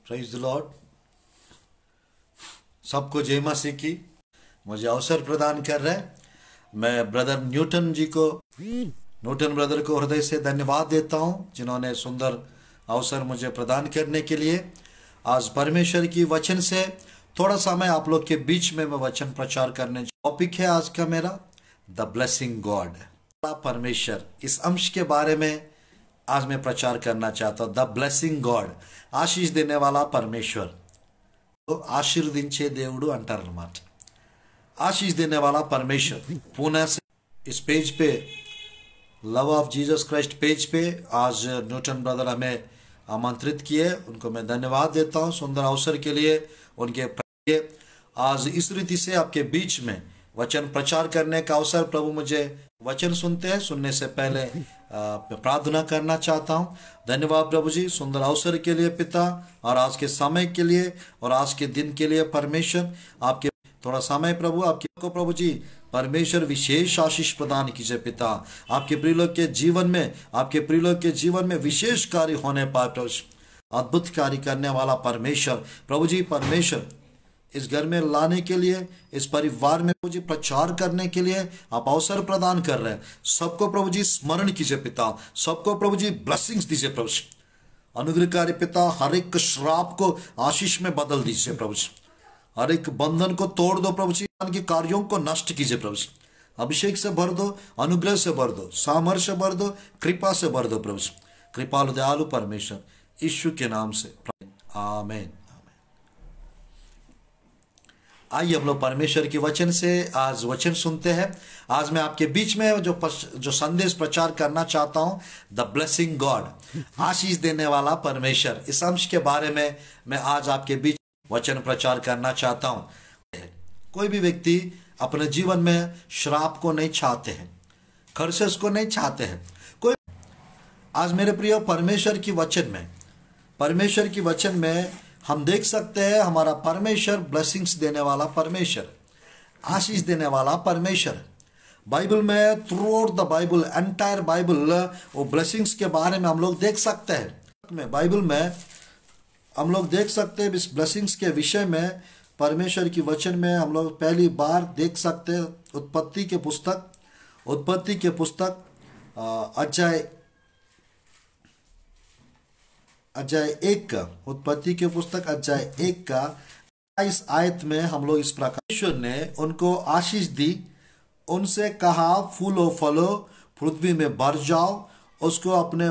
Praise the Lord. सबको जय मसीह की। मुझे अवसर प्रदान कर रहे हैं। मैं ब्रदर न्यूटन ब्रदर को हृदय से धन्यवाद देता हूं, जिन्होंने सुंदर अवसर मुझे प्रदान करने के लिए। आज परमेश्वर की वचन से थोड़ा सा मैं आप लोग के बीच में मैं वचन प्रचार करने। टॉपिक है आज का मेरा द ब्लेसिंग गॉड। परमेश्वर, इस अंश के बारे में आज मैं प्रचार करना चाहता हूं। द ब्लेसिंग गॉड, ఆశీష్ देने वाला परमेश्वर। तो आशीर्वदिంచే దేవుడు అంటారు అన్నమాట। आशीष देने वाला परमेश्वर। पुणे से इस पेज पे, love of Jesus Christ page पे आज न्यूटन ब्रदर हमें आमंत्रित किए। उनको मैं धन्यवाद देता हूं सुंदर अवसर के लिए। उनके आज इस रीति से आपके बीच में वचन प्रचार करने का अवसर प्रभु मुझे वचन सुनते हैं। सुनने से पहले प्रार्थना करना चाहता हूं। धन्यवाद प्रभु जी सुंदर अवसर के लिए पिता, और आज के समय के लिए और आज के दिन के लिए परमेश्वर। आपके थोड़ा समय प्रभु, आपके को प्रभु जी परमेश्वर विशेष आशीष प्रदान कीजिए पिता। आपके प्रिय लोग के जीवन में, आपके प्रिय लोग के जीवन में विशेष कार्य होने पाए प्रभु। अद्भुत कार्य करने वाला परमेश्वर प्रभु जी, परमेश्वर इस घर में लाने के लिए, इस परिवार में प्रभु जी प्रचार करने के लिए आप अवसर प्रदान कर रहे हैं। सबको प्रभु जी स्मरण कीजिए पिता। सबको प्रभु जी ब्लेसिंग्स दीजिए प्रभु जी। अनुग्रहकारी पिता, हर एक श्राप को आशीष में बदल दीजिए प्रभु जी। हर एक बंधन को तोड़ दो प्रभु जी। के कार्यों को नष्ट कीजिए प्रभु जी। अभिषेक से भर दो, अनुग्रह से भर दो, सामर्थ्य से भर दो, कृपा से भर दो प्रभु जी। कृपालु दयालु परमेश्वर, यीशु के नाम से आमीन। आइए हम लोग परमेश्वर के वचन से आज वचन सुनते हैं। आज मैं आपके बीच में जो संदेश प्रचार करना चाहता हूं, द ब्लेसिंग गॉड, आशीष देने वाला परमेश्वर। इस अंश के बारे में मैं आज आपके बीच वचन प्रचार करना चाहता हूं। कोई भी व्यक्ति अपने जीवन में श्राप को नहीं चाहते हैं, खर्चेस को नहीं चाहते हैं कोई। आज मेरे प्रिय परमेश्वर की वचन में हम देख सकते हैं हमारा परमेश्वर ब्लेसिंग्स देने वाला परमेश्वर, आशीष देने वाला परमेश्वर। बाइबल में through out the Bible, entire Bible, वो ब्लेसिंग्स के बारे में हम लोग देख सकते हैं। बाइबल में हम लोग देख सकते हैं इस ब्लेसिंग्स के विषय में। परमेश्वर की वचन में हम लोग पहली बार देख सकते हैं उत्पत्ति के पुस्तक अध्याय 1 का, उत्पत्ति के पुस्तक अध्याय 1 का 22 आयत में हम लोग इस प्रकार, परमेश्वर ने उनको आशीष दी, उनसे कहा फूलो फलो, पृथ्वी में भर जाओ, उसको अपने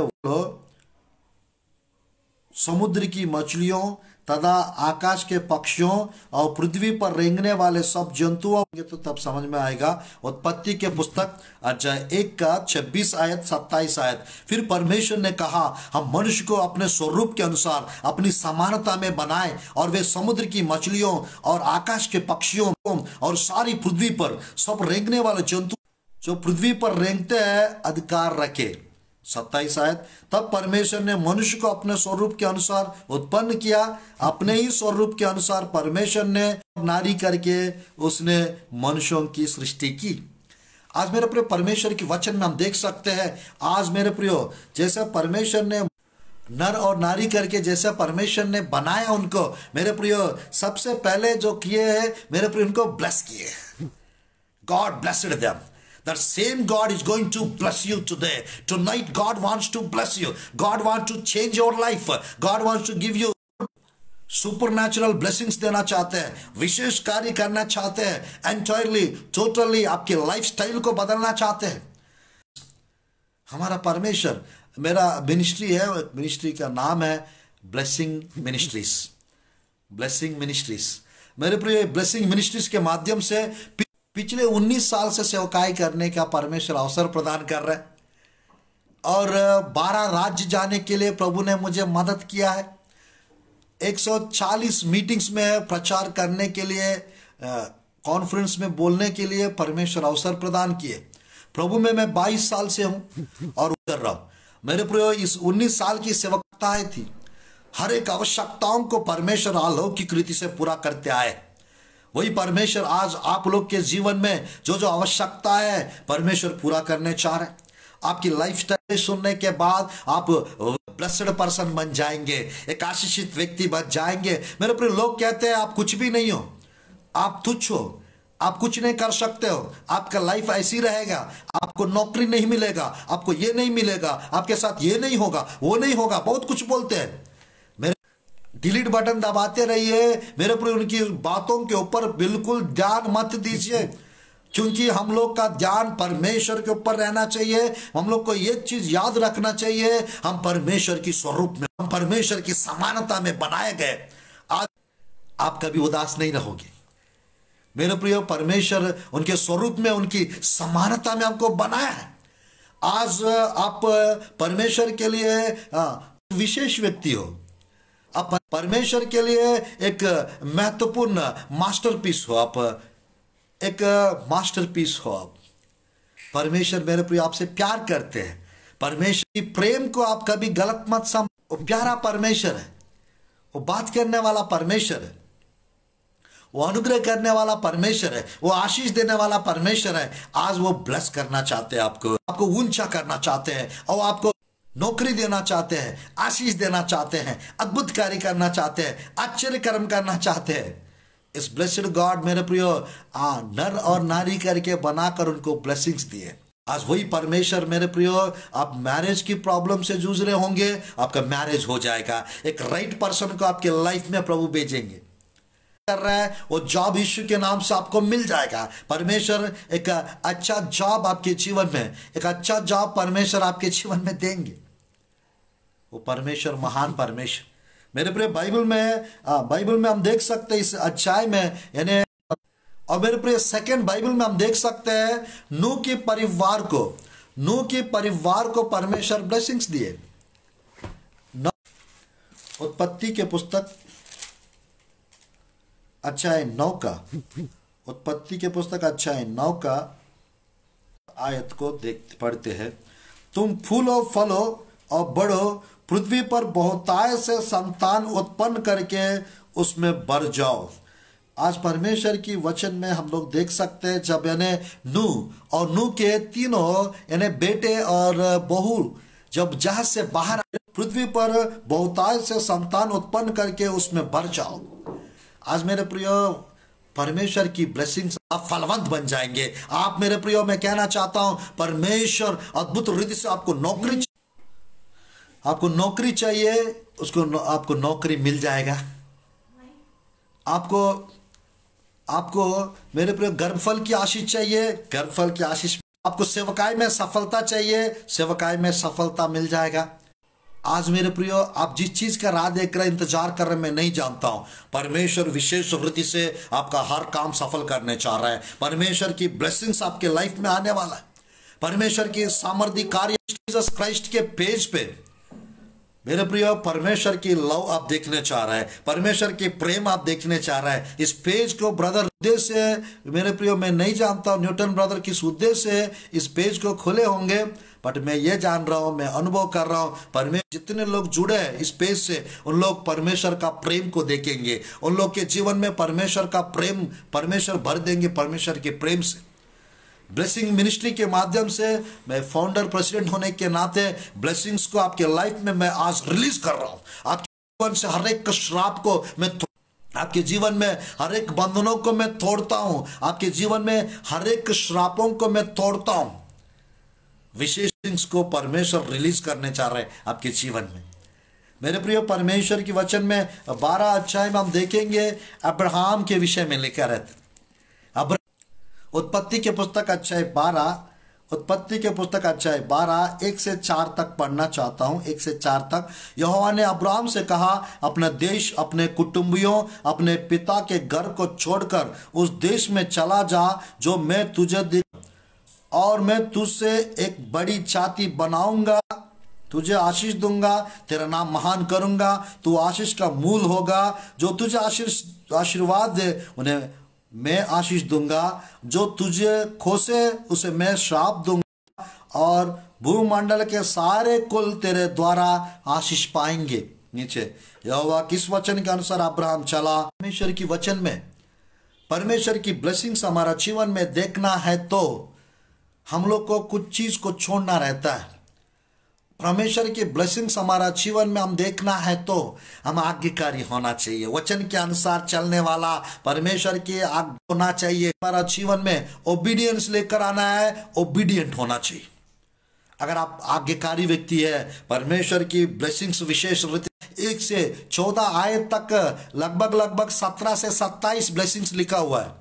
समुद्र की मछलियों तथा आकाश के पक्षियों और पृथ्वी पर रेंगने वाले सब जंतुओं, तो तब समझ में आएगा। उत्पत्ति के पुस्तक अध्याय 1 का 26 आयत 27 आयत। फिर परमेश्वर ने कहा हम मनुष्य को अपने स्वरूप के अनुसार अपनी समानता में बनाए, और वे समुद्र की मछलियों और आकाश के पक्षियों और सारी पृथ्वी पर सब रेंगने वाले जंतु जो पृथ्वी पर रेंगते हैं अधिकार रखे। 27 आयत। तब परमेश्वर ने मनुष्य को अपने स्वरूप के अनुसार उत्पन्न किया, अपने ही स्वरूप के अनुसार परमेश्वर ने नारी करके उसने मनुष्यों की सृष्टि की। आज मेरे प्रिय परमेश्वर की वचन में हम देख सकते हैं, आज मेरे प्रियो जैसे परमेश्वर ने नर और नारी करके जैसे परमेश्वर ने बनाया उनको, मेरे प्रियो सबसे पहले जो किए है मेरे प्रियो उनको ब्लेस किए। God blessed them. That same God is going to bless you today. Tonight God wants to bless you. God wants to change your life. God wants to give you supernatural blessings देना चाहते हैं, विशेष कार्य करना चाहते हैं, entirely, totally आपके lifestyle को बदलना चाहते हैं। हमारा परमेश्वर, मेरा मिनिस्ट्री है, मिनिस्ट्री का नाम है ब्लेसिंग मिनिस्ट्रीज। ब्लेसिंग मिनिस्ट्रीज मेरे प्रिय, ब्लेसिंग मिनिस्ट्रीज के माध्यम से पिछले 19 साल से सेवकाई करने का परमेश्वर अवसर प्रदान कर रहे हैं, और 12 राज्य जाने के लिए प्रभु ने मुझे मदद किया है। 140 मीटिंग्स में प्रचार करने के लिए, कॉन्फ्रेंस में बोलने के लिए परमेश्वर अवसर प्रदान किए। प्रभु में मैं 22 साल से हूं और कर रहा हूं। मेरे प्रियो, इस 19 साल की सेवकताएं थी, हर एक आवश्यकताओं को परमेश्वर अलौकिक रीति से पूरा करते आए। वही परमेश्वर आज आप लोग के जीवन में जो जो आवश्यकता है परमेश्वर पूरा करने चाह रहे हैं। आपकी लाइफस्टाइल सुनने के बाद आप ब्लेस्ड पर्सन बन जाएंगे, एक आशीषित व्यक्ति बन जाएंगे। मेरे प्रिय, लोग कहते हैं आप कुछ भी नहीं हो, आप तुच्छ हो, आप कुछ नहीं कर सकते हो, आपका लाइफ ऐसी रहेगा, आपको नौकरी नहीं मिलेगा, आपको ये नहीं मिलेगा, आपके साथ ये नहीं होगा, वो नहीं होगा, बहुत कुछ बोलते हैं। मेरे डिलीट बटन दबाते रहिए मेरे प्रिय, उनकी बातों के ऊपर बिल्कुल ध्यान मत दीजिए, क्योंकि हम लोग का ध्यान परमेश्वर के ऊपर रहना चाहिए। हम लोग को एक चीज याद रखना चाहिए, हम परमेश्वर की स्वरूप में, हम परमेश्वर की समानता में बनाए गए। आज आप कभी उदास नहीं रहोगे मेरे प्रिय। परमेश्वर उनके स्वरूप में, उनकी समानता में हमको बनाया है। आज आप परमेश्वर के लिए विशेष व्यक्ति हो, आप परमेश्वर के लिए एक महत्वपूर्ण मास्टरपीस हो, आप एक मास्टरपीस हो आप। परमेश्वर मेरे प्रिय आपसे प्यार करते हैं। परमेश्वर की प्रेम को आप कभी गलत मत समझ। वो प्यारा परमेश्वर है, वो बात करने वाला परमेश्वर है, वो अनुग्रह करने वाला परमेश्वर है, वो आशीष देने वाला परमेश्वर है। आज वो ब्लेस करना चाहते हैं आपको, आपको ऊंचा करना चाहते हैं, और आपको नौकरी देना चाहते हैं, आशीष देना चाहते हैं, अद्भुत कार्य करना चाहते हैं, आश्चर्य कर्म करना चाहते हैं। इस ब्लेस्ड गॉड मेरे प्रियो नर और नारी करके बनाकर उनको ब्लेसिंग्स दिए। आज वही परमेश्वर मेरे प्रियो, आप मैरिज की प्रॉब्लम से जूझ रहे होंगे, आपका मैरिज हो जाएगा। एक राइट पर्सन को आपके लाइफ में प्रभु भेजेंगे। कर रहा है वो जॉब यीशु के नाम से आपको मिल जाएगा। परमेश्वर एक अच्छा जॉब आपके जीवन में, एक अच्छा जॉब परमेश्वर आपके जीवन में देंगे। वो परमेश्वर महान परमेश्वर मेरे प्रिय, बाइबल में हम देख सकते हैं इस अध्याय में, यानी और मेरे प्रिय सेकंड बाइबल में हम देख सकते हैं नूह के परिवार को परमेश्वर ब्लेसिंग्स दिए। उत्पत्ति के पुस्तक अध्याय 9 का, उत्पत्ति के पुस्तक अध्याय 9 का आयत को पढ़ते हैं। तुम फूलो, फलो और बढ़ो, पृथ्वी पर बहुतायत से संतान उत्पन्न करके उसमें बढ़ जाओ। आज परमेश्वर की वचन में हम लोग देख सकते हैं, जब यानी नूह के तीनों यानी बेटे और बहू जब जहाज से बाहर आए, पृथ्वी पर बहुतायत से संतान उत्पन्न करके उसमें बढ़ जाओ। आज मेरे प्रियो, परमेश्वर की ब्लेसिंग्स, आप फलवंत बन जाएंगे। आप मेरे प्रियो, मैं कहना चाहता हूं, परमेश्वर अद्भुत रीति से आपको नौकरी चाहिए, आपको नौकरी मिल जाएगा। आपको मेरे प्रियो गर्भफल की आशीष चाहिए, गर्भफल की आशीष। आपको सेवकाई में सफलता चाहिए, सेवकाई में सफलता मिल जाएगा। आज मेरे प्रियो, आप जिस चीज का राह देख रहे, इंतजार कर रहे, मैं नहीं जानता हूं, परमेश्वर विशेष वृत्ति से आपका हर काम सफल करने चाह रहा है। परमेश्वर की ब्लेसिंग्स आपके लाइफ में आने वाला है। परमेश्वर की सामर्थ्य कार्य जीसस क्राइस्ट के पेज पे मेरे प्रियो, परमेश्वर की लव आप देखने चाह रहा है, परमेश्वर की प्रेम आप देखने चाह रहा है। इस पेज को ब्रदर उद्देश्य से मेरे प्रियो, मैं नहीं जानता हूं न्यूटन ब्रदर किस उद्देश्य से इस पेज को खोले होंगे, बट मैं ये जान रहा हूं, मैं अनुभव कर रहा हूं, परमेश्वर जितने लोग जुड़े हैं इस पेज से, उन लोग परमेश्वर का प्रेम को देखेंगे। उन लोग के जीवन में परमेश्वर का प्रेम परमेश्वर भर देंगे, परमेश्वर के प्रेम से। ब्लेसिंग मिनिस्ट्री के माध्यम से मैं फाउंडर प्रेसिडेंट होने के नाते ब्लेसिंग्स को आपके लाइफ में मैं आज रिलीज कर रहा हूं। आपके जीवन से हर एक श्राप को मैं, आपके जीवन में हर एक बंधनों को मैं तोड़ता हूं, आपके जीवन में हर एक श्रापों को मैं तोड़ता हूं। विशेष थिंग्स को परमेश्वर रिलीज करने चाह रहे हैं आपके जीवन में। मेरे प्रिय, परमेश्वर की वचन में 12 अध्याय में हम देखेंगे अब्राहम के विषय में लिखा रहता है। उत्पत्ति के पुस्तक अध्याय 12 1 से 4 तक पढ़ना चाहता हूं। 1 से 4 तक। यहोवा ने अब्राहम से कहा, अपने देश, अपने कुटुंबियों, अपने पिता के घर को छोड़कर उस देश में चला जा जो मैं तुझे दे, और मैं तुझसे एक बड़ी जाति बनाऊंगा, तुझे आशीष दूंगा, तेरा नाम महान करूंगा, तू आशीष का मूल होगा। जो तुझे आशीर्वाद दे उन्हें मैं आशीष दूंगा, जो तुझे खोसे उसे मैं श्राप दूंगा, और भूमंडल के सारे कुल तेरे द्वारा आशीष पाएंगे। नीचे यहोवा किस वचन के अनुसार अब्राहम चला। परमेश्वर की वचन में परमेश्वर की ब्लेसिंग्स हमारा जीवन में देखना है तो हम लोग को कुछ चीज को छोड़ना रहता है। परमेश्वर की ब्लेसिंग्स हमारा जीवन में हम देखना है तो हम आज्ञाकारी होना चाहिए, वचन के अनुसार चलने वाला परमेश्वर की आज्ञा होना चाहिए। हमारा जीवन में ओबीडियंस लेकर आना है, ओबीडियंट होना चाहिए। अगर आप आज्ञाकारी व्यक्ति है, परमेश्वर की ब्लेसिंग्स विशेष रीति 1 से 14 आयत तक लगभग 17 से 27 ब्लेसिंग्स लिखा हुआ है।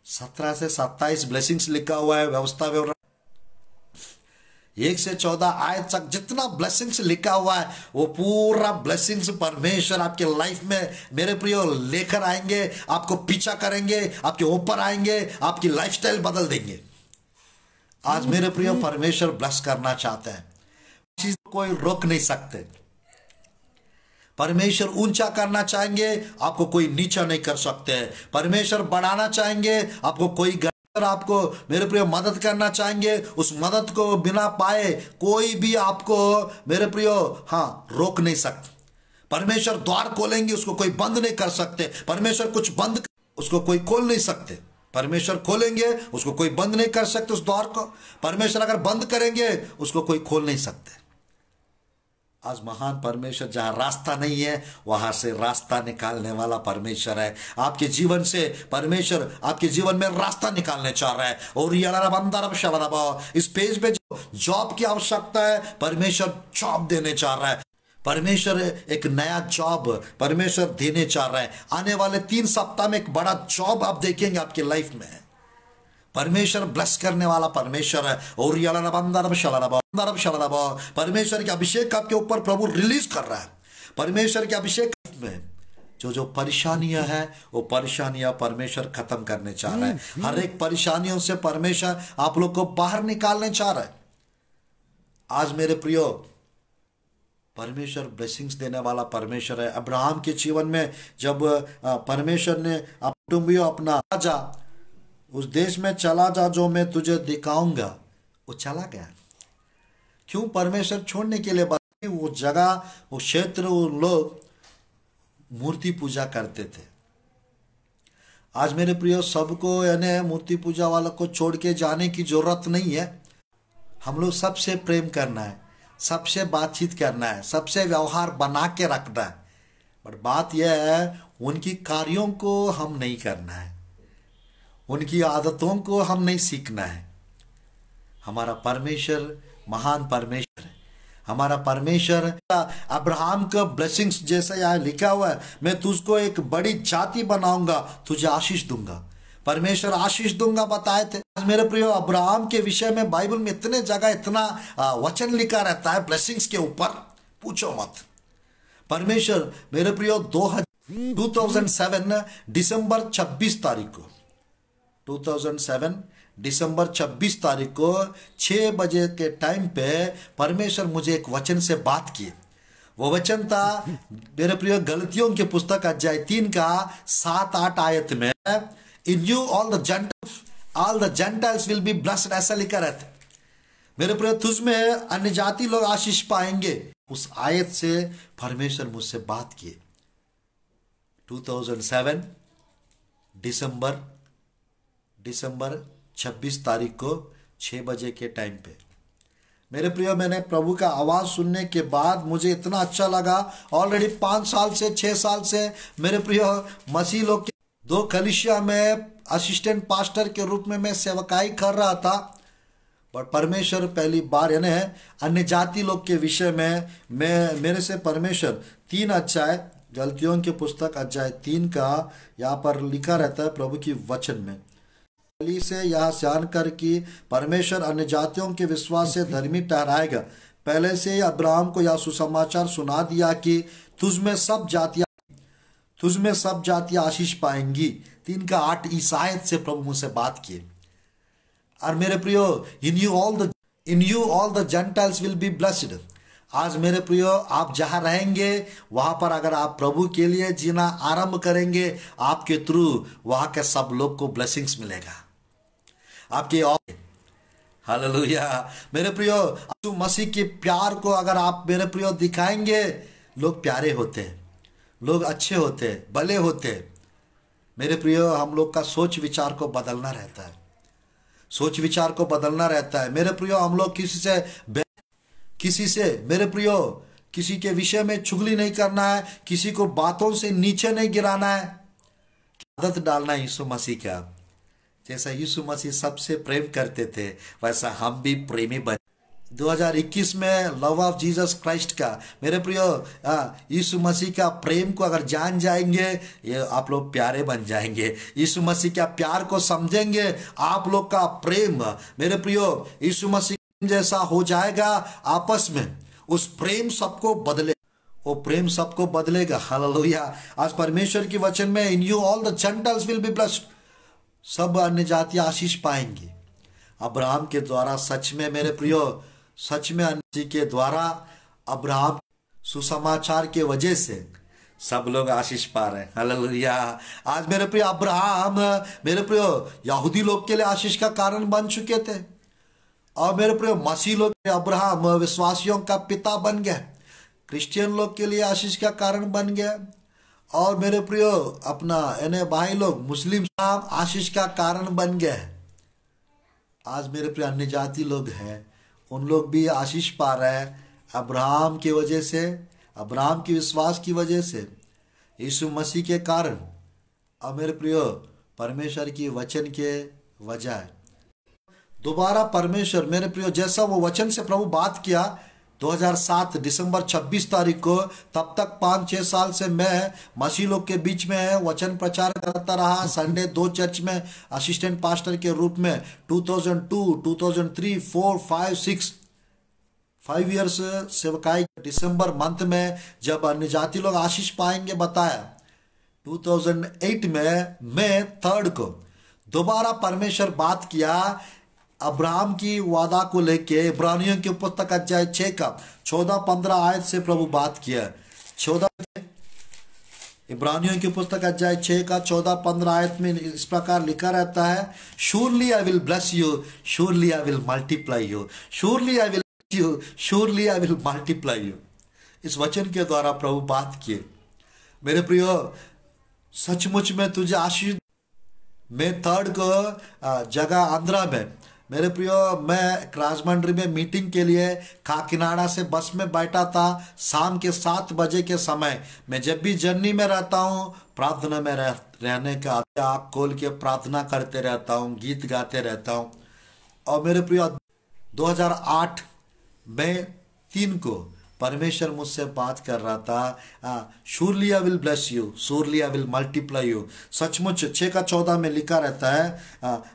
17 से 27 ब्लेसिंग्स लिखा हुआ है। व्यवस्था विवरण 1 से 14 आयत तक जितना ब्लेसिंग्स लिखा हुआ है वो पूरा ब्लेसिंग्स परमेश्वर आपके लाइफ में मेरे प्रियो लेकर आएंगे, आपको पीछा करेंगे, आपके ऊपर आएंगे, आपकी लाइफस्टाइल बदल देंगे। आज मेरे प्रियो परमेश्वर ब्लेस करना चाहते हैं, चीज कोई रोक नहीं सकते। परमेश्वर ऊंचा करना चाहेंगे, आपको कोई नीचा नहीं कर सकते। परमेश्वर बढ़ाना चाहेंगे, आपको कोई आपको मेरे प्रियो मदद करना चाहेंगे, उस मदद को बिना पाए कोई भी आपको मेरे प्रियो रोक नहीं सकते। परमेश्वर द्वार खोलेंगे, उसको कोई बंद नहीं कर सकते। परमेश्वर कुछ बंद, उसको कोई खोल नहीं सकते। परमेश्वर खोलेंगे, उसको कोई बंद नहीं कर सकते उस द्वार को। परमेश्वर अगर बंद करेंगे, उसको कोई खोल नहीं सकते। आज महान परमेश्वर जहां रास्ता नहीं है वहां से रास्ता निकालने वाला परमेश्वर है। आपके जीवन से परमेश्वर आपके जीवन में रास्ता निकालने चाह रहा है। और इस पेज पे जो जॉब की आवश्यकता है, परमेश्वर जॉब देने चाह रहा है। परमेश्वर एक नया जॉब परमेश्वर देने चाह रहा है। आने वाले 3 सप्ताह में एक बड़ा जॉब आप देखेंगे आपकी लाइफ में। परमेश्वर ब्लेस करने वाला परमेश्वर है। और परमेश्वर के अभिषेक आपके ऊपर प्रभु रिलीज कर रहा है। परमेश्वर के अभिषेक में जो परेशानियां हैं वो परेशानियां परमेश्वर खत्म करने चाह रहा है। हर एक परेशानियों से परमेश्वर आप लोग को बाहर निकालने चाह रहा है। आज मेरे प्रियो परमेश्वर ब्लेसिंग्स देने वाला परमेश्वर है। अब्राहम के जीवन में जब परमेश्वर ने कुटुंबियों अपना जा उस देश में चला जा जो मैं तुझे दिखाऊंगा, वो चला गया। क्यों? परमेश्वर छोड़ने के लिए वो जगह, वो क्षेत्र, वो लोग मूर्ति पूजा करते थे। आज मेरे प्रियो सबको यानी मूर्ति पूजा वालों को छोड़ के जाने की जरूरत नहीं है। हम लोग सबसे प्रेम करना है, सबसे बातचीत करना है, सबसे व्यवहार बना के रखना है। बट बात यह है उनकी कार्यों को हम नहीं करना है, उनकी आदतों को हम नहीं सीखना है। हमारा परमेश्वर महान परमेश्वर है। हमारा परमेश्वर अब्राहम का ब्लेसिंग्स जैसा यहाँ लिखा हुआ है, मैं तुझको एक बड़ी जाति बनाऊंगा, तुझे आशीष दूंगा। परमेश्वर आशीष दूंगा बताए थे। मेरे प्रियो अब्राहम के विषय में बाइबल में इतने जगह इतना वचन लिखा रहता है ब्लेसिंग्स के ऊपर, पूछो मत। परमेश्वर मेरे प्रियो 2007 दिसंबर 26 तारीख को 2007 दिसंबर 26 तारीख को 6 बजे के टाइम पे परमेश्वर मुझे एक वचन से बात किए। वो वचन था मेरे प्रिय गलतियों की पुस्तक अध्याय 3 का 7-8 आयत में, in you all the gentiles will be blessed, ऐसा लिखा रहता है। मेरे प्रिय तुझ में अन्य जाति लोग आशीष पाएंगे। उस आयत से परमेश्वर मुझसे बात किए। 2007 दिसंबर 26 तारीख को 6 बजे के टाइम पे मेरे प्रियो मैंने प्रभु का आवाज सुनने के बाद मुझे इतना अच्छा लगा। ऑलरेडी 5 साल से 6 साल से मेरे प्रियो मसीह लोग के 2 कलीसिया में असिस्टेंट पास्टर के रूप में मैं सेवकाई कर रहा था। बट परमेश्वर पहली बार यानी अन्य जाति लोग के विषय में मेरे से परमेश्वर 3 अध्याय गलतियों की पुस्तक अध्याय 3 का यहाँ पर लिखा रहता है प्रभु की वचन में से यह जानकर कि परमेश्वर अन्य जातियों के विश्वास से धर्मी ठहराएगा, पहले से ही अब्राहम को यह सुसमाचार सुना दिया कि तुझ में सब जातियां आशीष पाएंगी। 3 का 8 इस आयत से प्रभु मुझसे बात किए। और मेरे प्रियो in you all the gentiles will be blessed. आज मेरे प्रियो आप जहां रहेंगे वहां पर अगर आप प्रभु के लिए जीना आरंभ करेंगे, आपके थ्रू वहां के सब लोग को ब्लेसिंग्स मिलेगा आपके। हालेलुया। मेरे प्रियो यीशु मसीह के प्यार को अगर आप मेरे प्रियो दिखाएंगे, लोग प्यारे होते हैं, लोग अच्छे होते हैं, भले होते हैं। मेरे प्रियो हम लोग का सोच विचार को बदलना रहता है, सोच विचार को बदलना रहता है। मेरे प्रियो हम लोग किसी से किसी से मेरे प्रियो किसी के विषय में चुगली नहीं करना है, किसी को बातों से नीचे नहीं गिराना है। आदत डालना यीशु मसीह का। जैसा यीशु मसीह सबसे प्रेम करते थे वैसा हम भी प्रेमी बने। 2021 में लव ऑफ जीसस क्राइस्ट का मेरे प्रियो यीशु मसीह का प्रेम को अगर जान जाएंगे ये आप लोग प्यारे बन जाएंगे। यीशु मसीह का प्यार को समझेंगे, आप लोग का प्रेम मेरे प्रियो यीशु मसीह जैसा हो जाएगा आपस में। उस प्रेम सबको बदले, वो प्रेम सबको बदलेगा। हालेलुया। आज परमेश्वर की वचन में in you all the gentiles will be blessed, सब अन्य जाति आशीष पाएंगे। अब्राहम के द्वारा सच में मेरे प्रियो, सच में अन्य के द्वारा अब्राहम सुसमाचार के वजह से सब लोग आशीष पा रहे हैं। हालेलुया। आज मेरे प्रियो अब्राहम मेरे प्रियो यहूदी लोग के लिए आशीष का कारण बन चुके थे, और मेरे प्रियो मसीह लोग अब्राहम विश्वासियों का पिता बन गया, क्रिश्चियन लोग के लिए आशीष का कारण बन गया। और मेरे प्रियो अपना यानी भाई लोग मुस्लिम आशीष का कारण बन गए। आज मेरे प्रिय अन्य जाति लोग हैं, उन लोग भी आशीष पा रहे हैं अब्राहम की वजह से, अब्राहम की विश्वास की वजह से, यीशु मसीह के कारण, और मेरे प्रियो परमेश्वर की वचन के वजह। दोबारा परमेश्वर मेरे प्रियो जैसा वो वचन से प्रभु बात किया 2007 दिसंबर 26 तारीख को, तब तक 5-6 साल से मैं मसीह लोग के बीच में वचन प्रचार करता रहा। संडे 2 चर्च में असिस्टेंट पास्टर के रूप में 2002, 2003, 4, 5, 6 5 ईयर्स सेवकाई। दिसंबर मंथ में जब अन्य जाति लोग आशीष पाएंगे बताया। 2008 में मई 3 को दोबारा परमेश्वर बात किया अब्राहम की वादा को लेके। इब्रानियों की पुस्तक अध्याय 6 का 14-15 आयत से प्रभु बात किया। 14 इब्रानियों की पुस्तक अध्याय 6 का 14-15 आयत में इस प्रकार लिखा रहता है, surely I will bless you, surely I will multiply you, surely I will you, surely I will multiply you. इस वचन के द्वारा प्रभु बात किए। मेरे प्रियो सचमुच में तुझे आशीष। मैं 3 को जगह आंध्रा में मेरे प्रियो मैं राजमंड्री में मीटिंग के लिए काकीनाडा से बस में बैठा था। शाम के 7 बजे के समय मैं जब भी जर्नी में रहता हूँ प्रार्थना में रहने का आँख खोल के प्रार्थना करते रहता हूँ, गीत गाते रहता हूँ। और मेरे प्रियो 2008 मई 3 को परमेश्वर मुझसे बात कर रहा था, surely I will bless you, surely I will multiply you. सचमुच 6 का 14 में लिखा रहता है,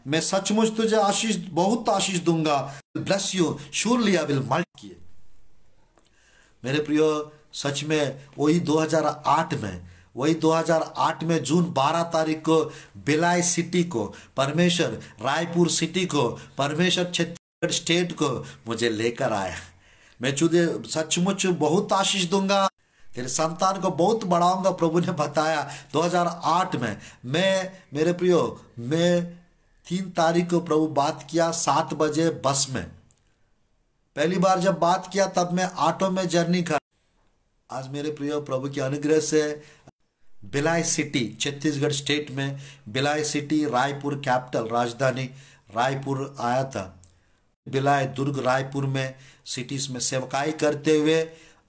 मैं सचमुच तुझे आशीष, बहुत आशीष दूंगा, bless you, surely I will multiply. मेरे प्रियो सच में वही 2008 में जून 12 तारीख को भिलाई सिटी को परमेश्वर, रायपुर सिटी को परमेश्वर, छत्तीसगढ़ स्टेट को मुझे लेकर आया। मैं तुझे सचमुच बहुत आशीष दूंगा, तेरे संतान को बहुत बढ़ाऊंगा, प्रभु ने बताया। 2008 में मैं मेरे प्रियो मैं 3 तारीख को प्रभु बात किया 7 बजे बस में। पहली बार जब बात किया तब मैं ऑटो में जर्नी कर। आज मेरे प्रियो प्रभु के अनुग्रह से भिलाई सिटी छत्तीसगढ़ स्टेट में, भिलाई सिटी रायपुर कैपिटल राजधानी रायपुर आया था। भिलाई, दुर्ग, रायपुर में सिटीज में सेवकाई करते हुए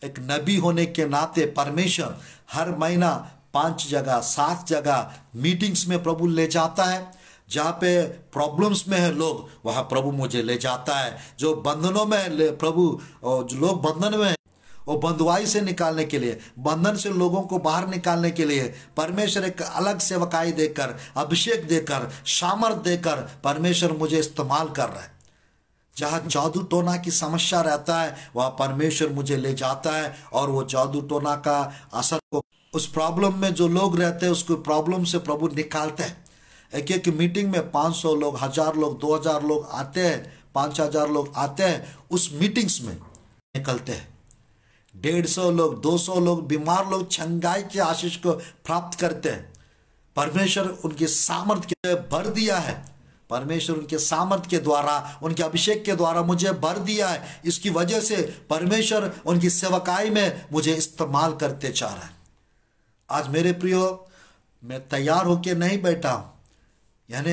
एक नबी होने के नाते परमेश्वर हर महीना 5 जगह 7 जगह मीटिंग्स में प्रभु ले जाता है। जहाँ पे प्रॉब्लम्स में है लोग, वहाँ प्रभु मुझे ले जाता है। जो बंधनों में है प्रभु, जो लोग बंधन में है वो बंधुआई से निकालने के लिए, बंधन से लोगों को बाहर निकालने के लिए परमेश्वर एक अलग सेवकाई देकर, अभिषेक देकर, सामर्थ देकर परमेश्वर मुझे इस्तेमाल कर रहा है। जहाँ जादू टोना की समस्या रहता है वहाँ परमेश्वर मुझे ले जाता है, और वो जादू टोना का असर को, उस प्रॉब्लम में जो लोग रहते हैं उसको प्रॉब्लम से प्रभु निकालते हैं। एक मीटिंग में 500 लोग, 1000 लोग, 2000 लोग आते हैं, 5000 लोग आते हैं, उस मीटिंग्स में निकलते हैं। 150 लोग, 200 लोग, बीमार लोग चंगाई के आशीष को प्राप्त करते हैं। परमेश्वर उनके सामर्थ्य के भर दिया है। परमेश्वर उनके सामर्थ्य के द्वारा, उनके अभिषेक के द्वारा मुझे भर दिया है। इसकी वजह से परमेश्वर उनकी सेवकाई में मुझे इस्तेमाल करते जा रहा है। आज मेरे प्रियो मैं तैयार होके नहीं बैठा हूँ, यानी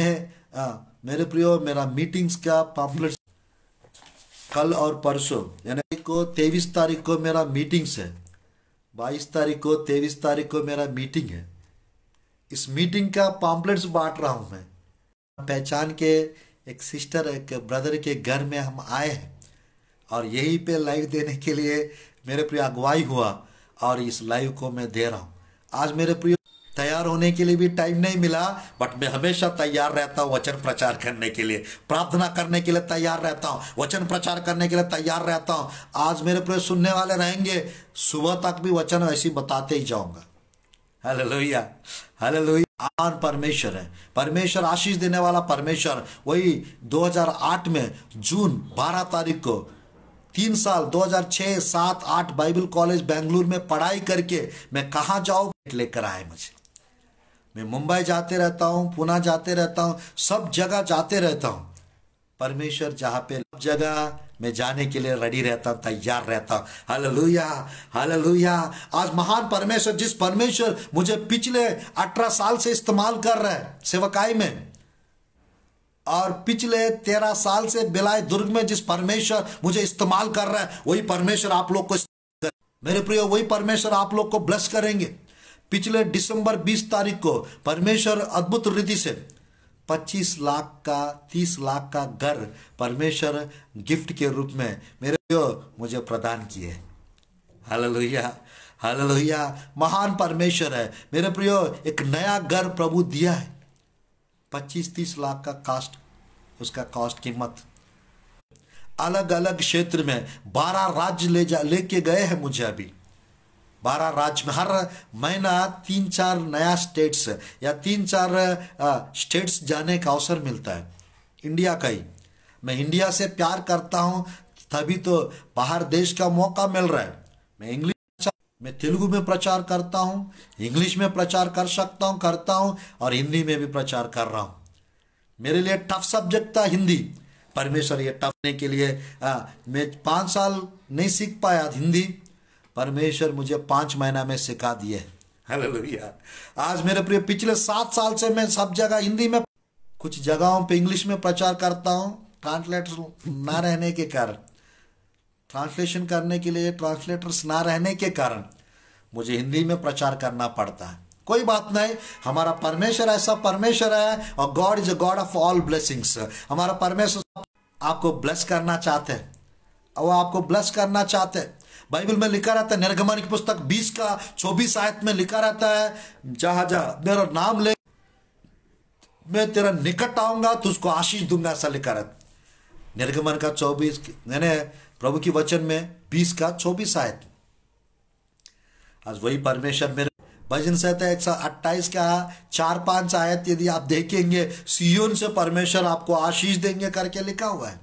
मेरे प्रियो मेरा मीटिंग्स का पॉपुलर कल और परसों यानी को 23 तारीख को मेरा मीटिंग्स है, 22 तारीख को 23 तारीख को मेरा मीटिंग है। इस मीटिंग का पॉम्पलेट्स बांट रहा हूं मैं। पहचान के एक सिस्टर एक ब्रदर के घर में हम आए हैं और यहीं पे लाइव देने के लिए मेरे प्रिय अगुवाई हुआ और इस लाइव को मैं दे रहा हूँ। आज मेरे प्रिय तैयार होने के लिए भी टाइम नहीं मिला, बट मैं हमेशा तैयार रहता हूँ वचन प्रचार करने के लिए, प्रार्थना करने के लिए तैयार रहता हूँ, वचन प्रचार करने के लिए तैयार रहता हूँ। आज मेरे प्रिय सुनने वाले रहेंगे, सुबह तक भी वचन ऐसे बताते ही जाऊंगा। Hallelujah, hallelujah. आन परमेश्वर है, परमेश्वर आशीष देने वाला परमेश्वर। वही 2008 में जून 12 तारीख को 3 साल 2006, 7, 8 बाइबल कॉलेज बेंगलुरु में पढ़ाई करके मैं कहाँ जाऊँ लेकर आए मुझे। मैं मुंबई जाते रहता हूँ, पुणे जाते रहता हूँ, सब जगह जाते रहता हूँ। परमेश्वर जहाँ पे जगह मैं जाने के लिए रेडी रहता हूँ, तैयार रहता हूँ। Hallelujah, hallelujah. आज महान परमेश्वर, जिस परमेश्वर मुझे पिछले 18 साल से इस्तेमाल कर रहा है सेवकाई में, और पिछले 13 साल से बिलाय दुर्ग में जिस परमेश्वर मुझे इस्तेमाल कर रहा है, वही परमेश्वर आप लोग को, मेरे प्रिय, वही परमेश्वर आप लोग को ब्लेस करेंगे। पिछले दिसंबर 20 तारीख को परमेश्वर अद्भुत रीति से 25 लाख का 30 लाख का घर परमेश्वर गिफ्ट के रूप में मेरे मुझे प्रदान किए। Hallelujah, hallelujah. महान परमेश्वर है मेरे प्रियो। एक नया घर प्रभु दिया है, 25-30 लाख का कास्ट, उसका कॉस्ट कीमत। अलग अलग क्षेत्र में 12 राज्य लेके गए हैं मुझे। अभी 12 राज्य में हर महीना 3-4 नया स्टेट्स या 3-4 स्टेट्स जाने का अवसर मिलता है, इंडिया का ही। मैं इंडिया से प्यार करता हूं, तभी तो बाहर देश का मौका मिल रहा है। मैं तेलुगु में प्रचार करता हूं, इंग्लिश में प्रचार कर सकता हूं, करता हूं, और हिंदी में भी प्रचार कर रहा हूं। मेरे लिए टफ सब्जेक्ट था हिंदी। परमेश्वर ये टफने के लिए मैं 5 साल नहीं सीख पाया हिंदी, परमेश्वर मुझे 5 महीना में सिखा दिए। हालेलुया। आज मेरे प्रिय पिछले 7 साल से मैं सब जगह हिंदी में, कुछ जगहों पे इंग्लिश में प्रचार करता हूँ, ट्रांसलेटर ना रहने के कारण, ट्रांसलेशन करने के लिए ट्रांसलेटर्स ना रहने के कारण मुझे हिंदी में प्रचार करना पड़ता है। कोई बात नहीं, हमारा परमेश्वर ऐसा परमेश्वर है, और God is a God of all blessings. हमारा परमेश्वर आपको ब्लेस करना चाहते हैं, और आपको ब्लेस करना चाहते हैं। बाइबल में लिखा रहता है, निर्गमन की पुस्तक 20 का 24 आयत में लिखा रहता है, जहां जहां मेरा नाम ले मैं तेरा निकट आऊंगा तो उसको आशीष दूंगा, ऐसा लिखा रहता। निर्गमन का 24 मैंने प्रभु की वचन में 20 का 24 आयत। आज वही परमेश्वर मेरे भजन संहिता 128 का 4-5 आयत यदि आप देखेंगे, सिय्योन से परमेश्वर आपको आशीष देंगे करके लिखा हुआ है।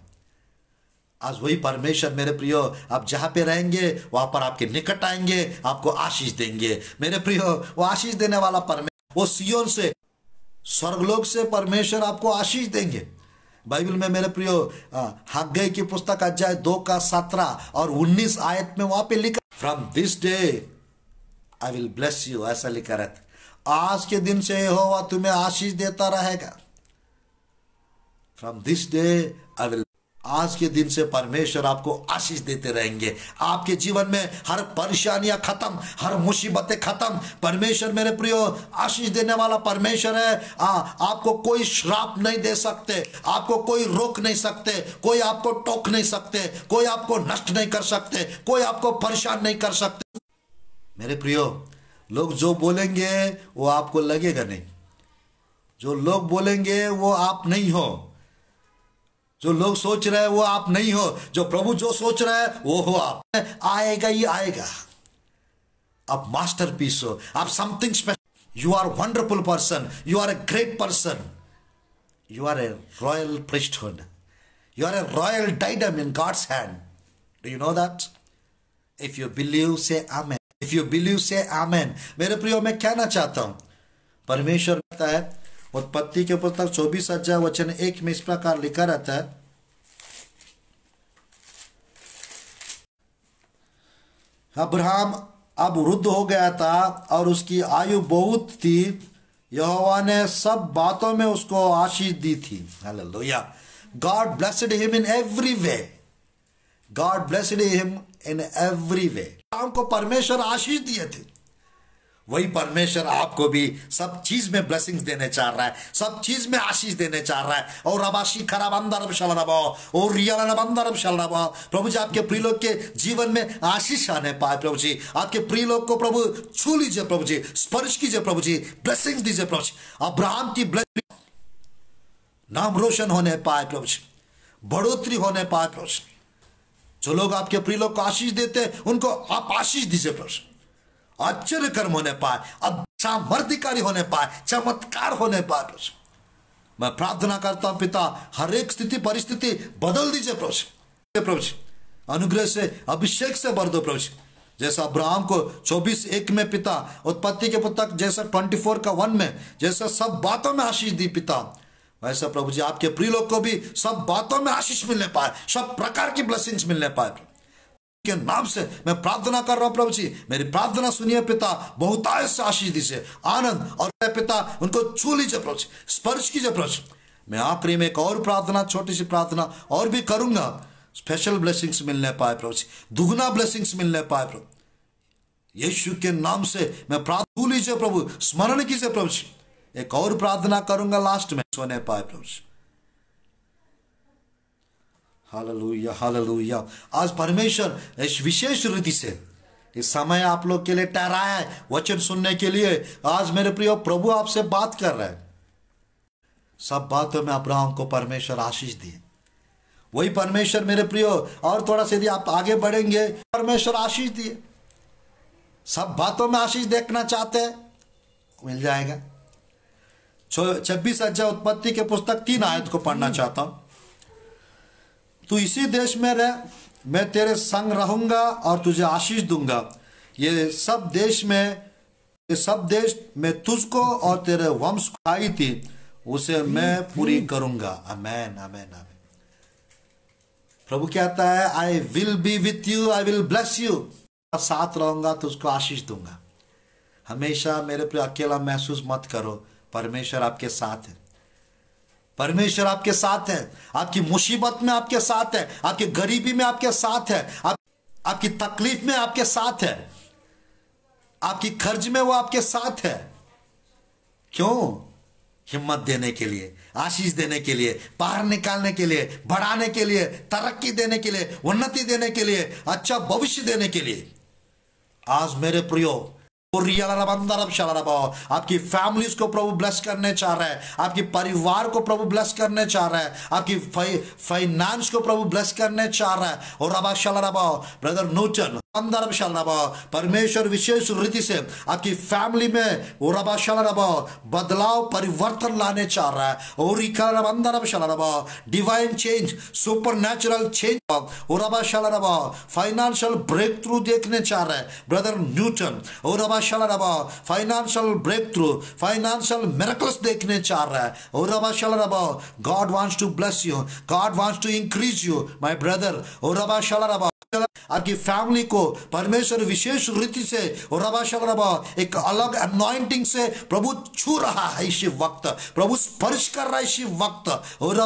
आज वही परमेश्वर मेरे प्रियो, आप जहां पे रहेंगे वहां पर आपके निकट आएंगे, आपको आशीष देंगे। मेरे प्रियो, वो आशीष देने वाला परमेश्वर, वो सिय्योन से, स्वर्गलोक से परमेश्वर आपको आशीष देंगे। बाइबल में मेरे प्रियो हग्गई की पुस्तक अध्याय 2 का 17 और 19 आयत में वहां पे लिखा, from this day I will bless you, ऐसा लिखा रहता। आज के दिन से यहोवा तुम्हें आशीष देता रहेगा। From this day I will, आज के दिन से परमेश्वर आपको आशीष देते रहेंगे। आपके जीवन में हर परेशानियां खत्म, हर मुसीबतें खत्म। परमेश्वर मेरे प्रियो आशीष देने वाला परमेश्वर है। आपको कोई श्राप नहीं दे सकते, आपको कोई रोक नहीं सकते, कोई आपको टोक नहीं सकते, कोई आपको नष्ट नहीं कर सकते, कोई आपको परेशान नहीं कर सकते। मेरे प्रियो, लोग जो बोलेंगे वो आपको लगेगा नहीं, जो लोग बोलेंगे वो आप नहीं हो, जो लोग सोच रहे हैं वो आप नहीं हो, जो प्रभु जो सोच रहा है वो हो आप। आएगा ही आएगा। आप मास्टरपीस हो, आप something special, you are wonderful person, you are a great person, you are a royal priesthood, you are a royal diadem in God's hand. Do you know that? If you believe say amen, if you believe say आमेन। मेरे प्रियो, मैं कहना चाहता हूं, परमेश्वर कहता है, उत्पत्ति के पुस्तक 24 अध्याय वचन 1 में इस प्रकार लिखा रहता है, अब्राहम अब वृद्ध हो गया था और उसकी आयु बहुत थी, यहोवा ने सब बातों में उसको आशीष दी थी। Hallelujah. God blessed him in every way. God blessed him in every way. Abraham को परमेश्वर आशीष दिए थे, वही परमेश्वर आपको भी सब चीज में ब्लेसिंग्स देने चाह रहा है, सब चीज में आशीष देने चाह रहा है। और अबाशी खराब अंदर चल रहा और रियल अंदर चल रहा। प्रभु जी आपके प्रिय लोग के जीवन में आशीष आने पाए। प्रभु जी आपके प्रिय लोग को प्रभु छू लीजिए, प्रभु जी स्पर्श कीजिए, प्रभु जी ब्लेसिंग्स दीजिए। प्रभु जी अब्राहम की ब्लेसिंग, नाम रोशन होने पाए, प्रभु जी बढ़ोतरी होने पाए। प्रभु जी जो लोग आपके प्रिय लोग को आशीष देते हैं उनको आप आशीष दीजिए। प्रभु जी आश्चर्य कर्म होने पाए, सामर्थ्यकारी होने पाए, चमत्कार होने पाए। मैं प्रार्थना करता हूं पिता, हर एक स्थिति परिस्थिति बदल दीजिए प्रभु जी अनुग्रह से अभिषेक से भर दो प्रभु जी। जैसा अब्राहम को 24:1 में पिता उत्पत्ति के पुस्तक जैसा 24:1 में जैसा सब बातों में आशीष दी पिता, वैसा प्रभु जी आपके प्रिय लोग को भी सब बातों में आशीष मिलने पाए, सब प्रकार की ब्लेसिंग्स मिलने पाए के नाम से मैं प्रार्थना कर रहा हूं। प्रभु जी मेरी प्रार्थना सुनिए पिता, बहुतायत से आशीष दीजिए, आनंद और पिता उनको छू लीजिए प्रभु जी, स्पर्श कीजिए प्रभु जी। मैं आखिरी में एक और प्रार्थना, छोटी सी प्रार्थना और भी करूंगा, स्पेशल ब्लेसिंग्स मिलने पाए प्रभु जी, दुगना ब्लेसिंग्स मिलने पाए प्रभु यीशु के नाम से मैं प्रार्थना लीजिए प्रभु, स्मरण कीजिए प्रभु जी। एक और प्रार्थना करूंगा लास्ट में सोने पाए प्रभु जी। Hallelujah hallelujah. आज परमेश्वर इस विशेष रीति से इस समय आप लोग के लिए ठहराया है वचन सुनने के लिए। आज मेरे प्रिय प्रभु आपसे बात कर रहे हैं। सब बातों में अब्राहम को परमेश्वर आशीष दिए, वही परमेश्वर मेरे प्रिय और थोड़ा सा यदि आप आगे बढ़ेंगे, परमेश्वर आशीष दिए। सब बातों में आशीष देखना चाहते हैं, मिल जाएगा। 26 अध्याय उत्पत्ति के पुस्तक 3 आयत को पढ़ना चाहता हूं। तू इसी देश में रह, मैं तेरे संग रहूंगा और तुझे आशीष दूंगा। ये सब देश में तुझको और तेरे वंश को आई थी, उसे मैं पूरी करूंगा। आमेन आमेन आमेन। प्रभु कहता है I will be with you, I will bless you, साथ रहूंगा तुझको आशीष दूंगा। हमेशा मेरे प्रिय अकेला महसूस मत करो, परमेश्वर आपके साथ है, परमेश्वर आपके साथ है, आपकी मुसीबत में आपके साथ है, आपकी गरीबी में आपके साथ है, आपकी तकलीफ में आपके साथ है, आपकी खर्च में वो आपके साथ है। क्यों? हिम्मत देने के लिए, आशीष देने के लिए, बाहर निकालने के लिए, बढ़ाने के लिए, तरक्की देने के लिए, उन्नति देने के लिए, अच्छा भविष्य देने के लिए। आज मेरे प्रियो आपकी फैमिलीज को प्रभु ब्लेस करने चाह रहा है, आपकी परिवार को प्रभु ब्लेस करने चाह रहा है, आपकी फाइनेंस को प्रभु ब्लेस करने चाह रहा है। और ब्रदर न्यूटन अंदर परमेश्वर विशेष रीति से आपकी फैमिली में बदलाव परिवर्तन लाने चाह रहा है। और divine change, supernatural change, financial breakthrough देखने चाह रहा है ब्रदर न्यूटन। और financial breakthrough, financial miracles देखने चाह रहा है। और God wants to bless you, God wants to increase you my brother. और आपकी फैमिली को परमेश्वर विशेष रीति से और एक अलग अनॉइंटिंग से प्रभु छू रहा है इसी वक्त, प्रभु स्पर्श कर रहा है इसी वक्त। और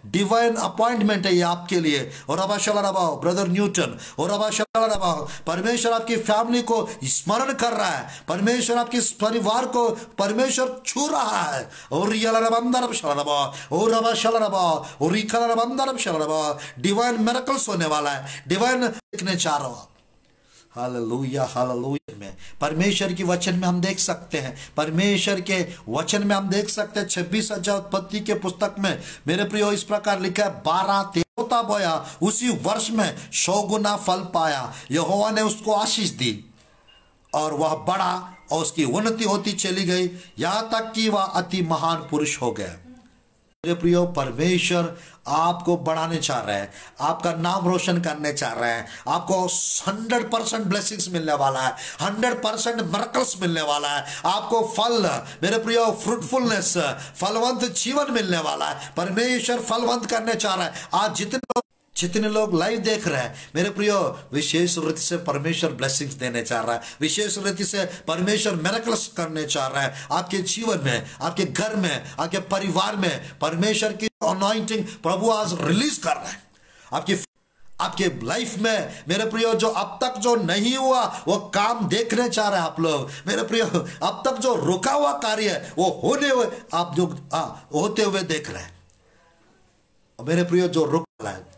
डिवाइन अपॉइंटमेंट है ये आपके लिए। और ब्रदर न्यूटन, और परमेश्वर आपकी फैमिली को स्मरण कर रहा है, परमेश्वर आपके परिवार को परमेश्वर छू रहा है। और डिवाइन मिरेकल्स होने वाला है, डिवाइन देखने चाह रहा हूं। Hallelujah hallelujah. में परमेश्वर की वचन में हम देख सकते हैं, परमेश्वर के वचन में हम देख सकते हैं 26 अध्याय उत्पत्ति के पुस्तक में मेरे प्रियो इस प्रकार लिखा है, 12 बोया उसी वर्ष में 100 गुना फल पाया। यहोवा ने उसको आशीष दी और वह बड़ा और उसकी उन्नति होती चली गई, यहां तक कि वह अति महान पुरुष हो गया। मेरे प्रियो परमेश्वर आपको बढ़ाने चाह रहा है, आपका नाम रोशन करने चाह रहा है, आपको 100% ब्लेसिंग्स मिलने वाला है, 100% मिरेकल्स मिलने वाला है, आपको फल मेरे प्रियो फ्रूटफुलनेस, फलवंत जीवन मिलने वाला है। परमेश्वर फलवंत करने चाह रहा है। आज जितने जितने लोग लाइव देख रहे हैं मेरे प्रियो, विशेष रीति से परमेश्वर ब्लेसिंग्स देने चाह रहा है, विशेष रीति से परमेश्वर मिरेकल्स करने चाह रहा है आपके जीवन में, आपके घर में, आपके परिवार में। परमेश्वर की अनॉइंटिंग प्रभु आज रिलीज कर रहा है आपके लाइफ में मेरे प्रियो। जो अब तक जो नहीं हुआ वो काम देखने चाह रहे हैं आप लोग मेरे प्रियो। अब तक जो रुका हुआ कार्य है वो होने हुए आप जो होते हुए देख रहे हैं मेरे प्रियो। जो रुक रहा है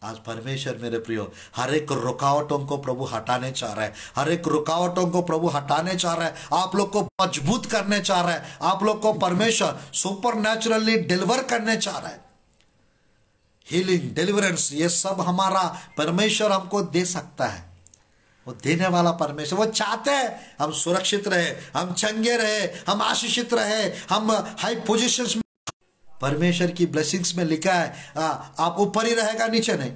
आज परमेश्वर मेरे प्रियो हर एक रुकावटों को प्रभु हटाने चाह रहा है, हर एक रुकावटों को प्रभु हटाने चाह रहा है, आप लोग को मजबूत करने चाह रहा है, आप लोग को परमेश्वर सुपर नेचुरली डिलीवर करने चाह रहा है। हीलिंग, डिलीवरेंस, ये सब हमारा परमेश्वर हमको दे सकता है। वो देने वाला परमेश्वर, वो चाहते हैं हम सुरक्षित रहे, हम चंगे रहे, हम आशीषित रहे, हम हाई पोजीशंस में। परमेश्वर की ब्लेसिंग्स में लिखा है आप ऊपर ही रहेगा, नीचे नहीं,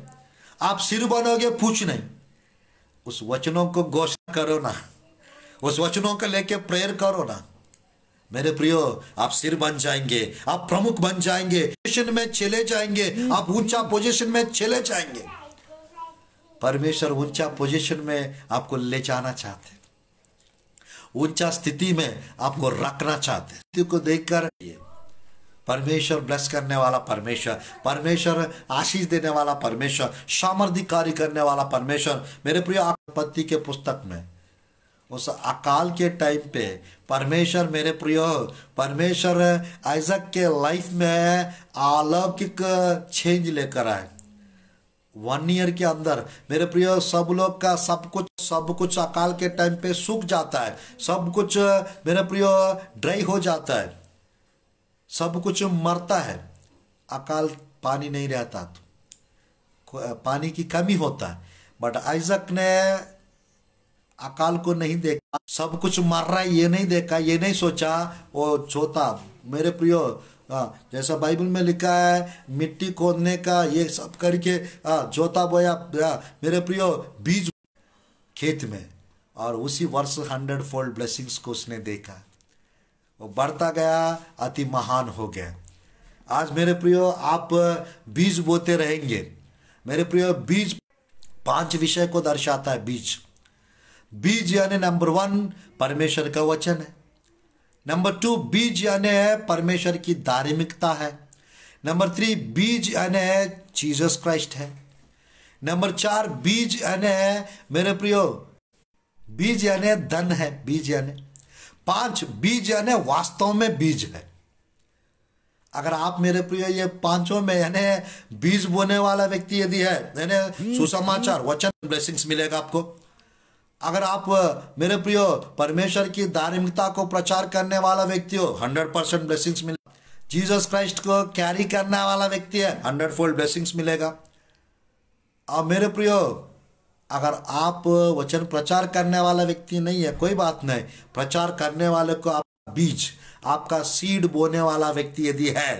आप सिर बनोगे पूछ नहीं। उस वचनों को घोषणा करो ना, उस वचनों को लेके प्रेयर करो ना मेरे प्रियो। आप सिर बन जाएंगे, आप प्रमुख बन जाएंगे, पोजीशन में चले जाएंगे, आप ऊंचा पोजीशन में चले जाएंगे। परमेश्वर ऊंचा पोजीशन में आपको ले जाना चाहते, ऊंचा स्थिति में आपको रखना चाहते। स्थिति को देखकर परमेश्वर ब्लेस करने वाला परमेश्वर, परमेश्वर आशीष देने वाला परमेश्वर, सामर्थ्य कार्य करने वाला परमेश्वर मेरे प्रियो। उत्पत्ति के पुस्तक में उस अकाल के टाइम पे परमेश्वर मेरे प्रियो, परमेश्वर आइजक के लाइफ में अलौकिक चेंज लेकर आए। 1 ईयर के अंदर मेरे प्रियो सब लोग का सब कुछ अकाल के टाइम पे सूख जाता है, सब कुछ मेरे प्रियो ड्राई हो जाता है, सब कुछ मरता है। अकाल पानी नहीं रहता तो पानी की कमी होता है। बट आइजक ने अकाल को नहीं देखा, सब कुछ मर रहा है ये नहीं देखा, ये नहीं सोचा वो जोता मेरे प्रियो। जैसा बाइबल में लिखा है मिट्टी खोदने का ये सब करके जोता बोया मेरे प्रियो बीज खेत में, और उसी वर्ष 100 फोल्ड ब्लेसिंग्स को उसने देखा। वो बढ़ता गया, अति महान हो गया। आज मेरे प्रियो आप बीज बोते रहेंगे मेरे प्रियो। बीज 5 विषय को दर्शाता है। बीज यानी नंबर 1 परमेश्वर का वचन है। नंबर 2 बीज यानी परमेश्वर की धार्मिकता है। नंबर 3 बीज यानी जीसस क्राइस्ट है। नंबर 4 बीज यानी मेरे प्रियो, बीज यानी धन है। बीज यानी 5 बीज यानी वास्तव में बीज है। अगर आप मेरे प्रिय ये 5 में यानी बीज बोने वाला व्यक्ति यदि है, यानी सुसमाचार वचन ब्लेसिंग्स मिलेगा आपको। अगर आप मेरे प्रियो परमेश्वर की धार्मिकता को प्रचार करने वाला व्यक्ति हो, 100% ब्लेसिंग्स मिलेगा। जीसस क्राइस्ट को कैरी करने वाला व्यक्ति है, 100 फोल्ड ब्लेसिंग्स मिलेगा। और मेरे प्रियो अगर आप वचन प्रचार करने वाला व्यक्ति नहीं है, कोई बात नहीं, प्रचार करने वाले को आप बीज, आपका सीड बोने वाला व्यक्ति यदि है,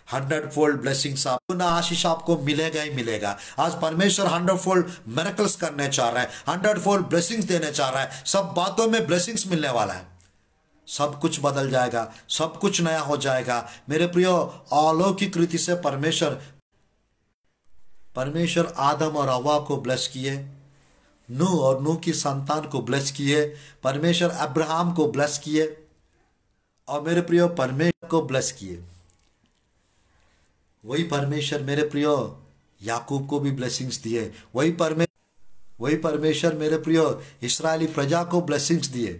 100 फोल्ड ब्लेसिंग्स आपको ना आशीष आपको मिलेगा ही मिलेगा। आज परमेश्वर 100 फोल्ड मिरेकल्स करने चाह रहा है, 100 फोल्ड ब्लेसिंग्स देने चाह रहा है। सब बातों में ब्लेसिंग्स मिलने वाला है, सब कुछ बदल जाएगा, सब कुछ नया हो जाएगा मेरे प्रियो। अलौकिक रीति से परमेश्वर आदम और हव्वा को ब्लेस किए, नूह और नूह की संतान को ब्लेस किए, परमेश्वर अब्राहम को ब्लेस किए, और मेरे प्रियो परमेश्वर को ब्लेस किए। वही परमेश्वर मेरे प्रियो याकूब को भी ब्लेसिंग्स दिए। वही परमेश्वर मेरे प्रियो इस्राएली प्रजा को ब्लेसिंग्स दिए।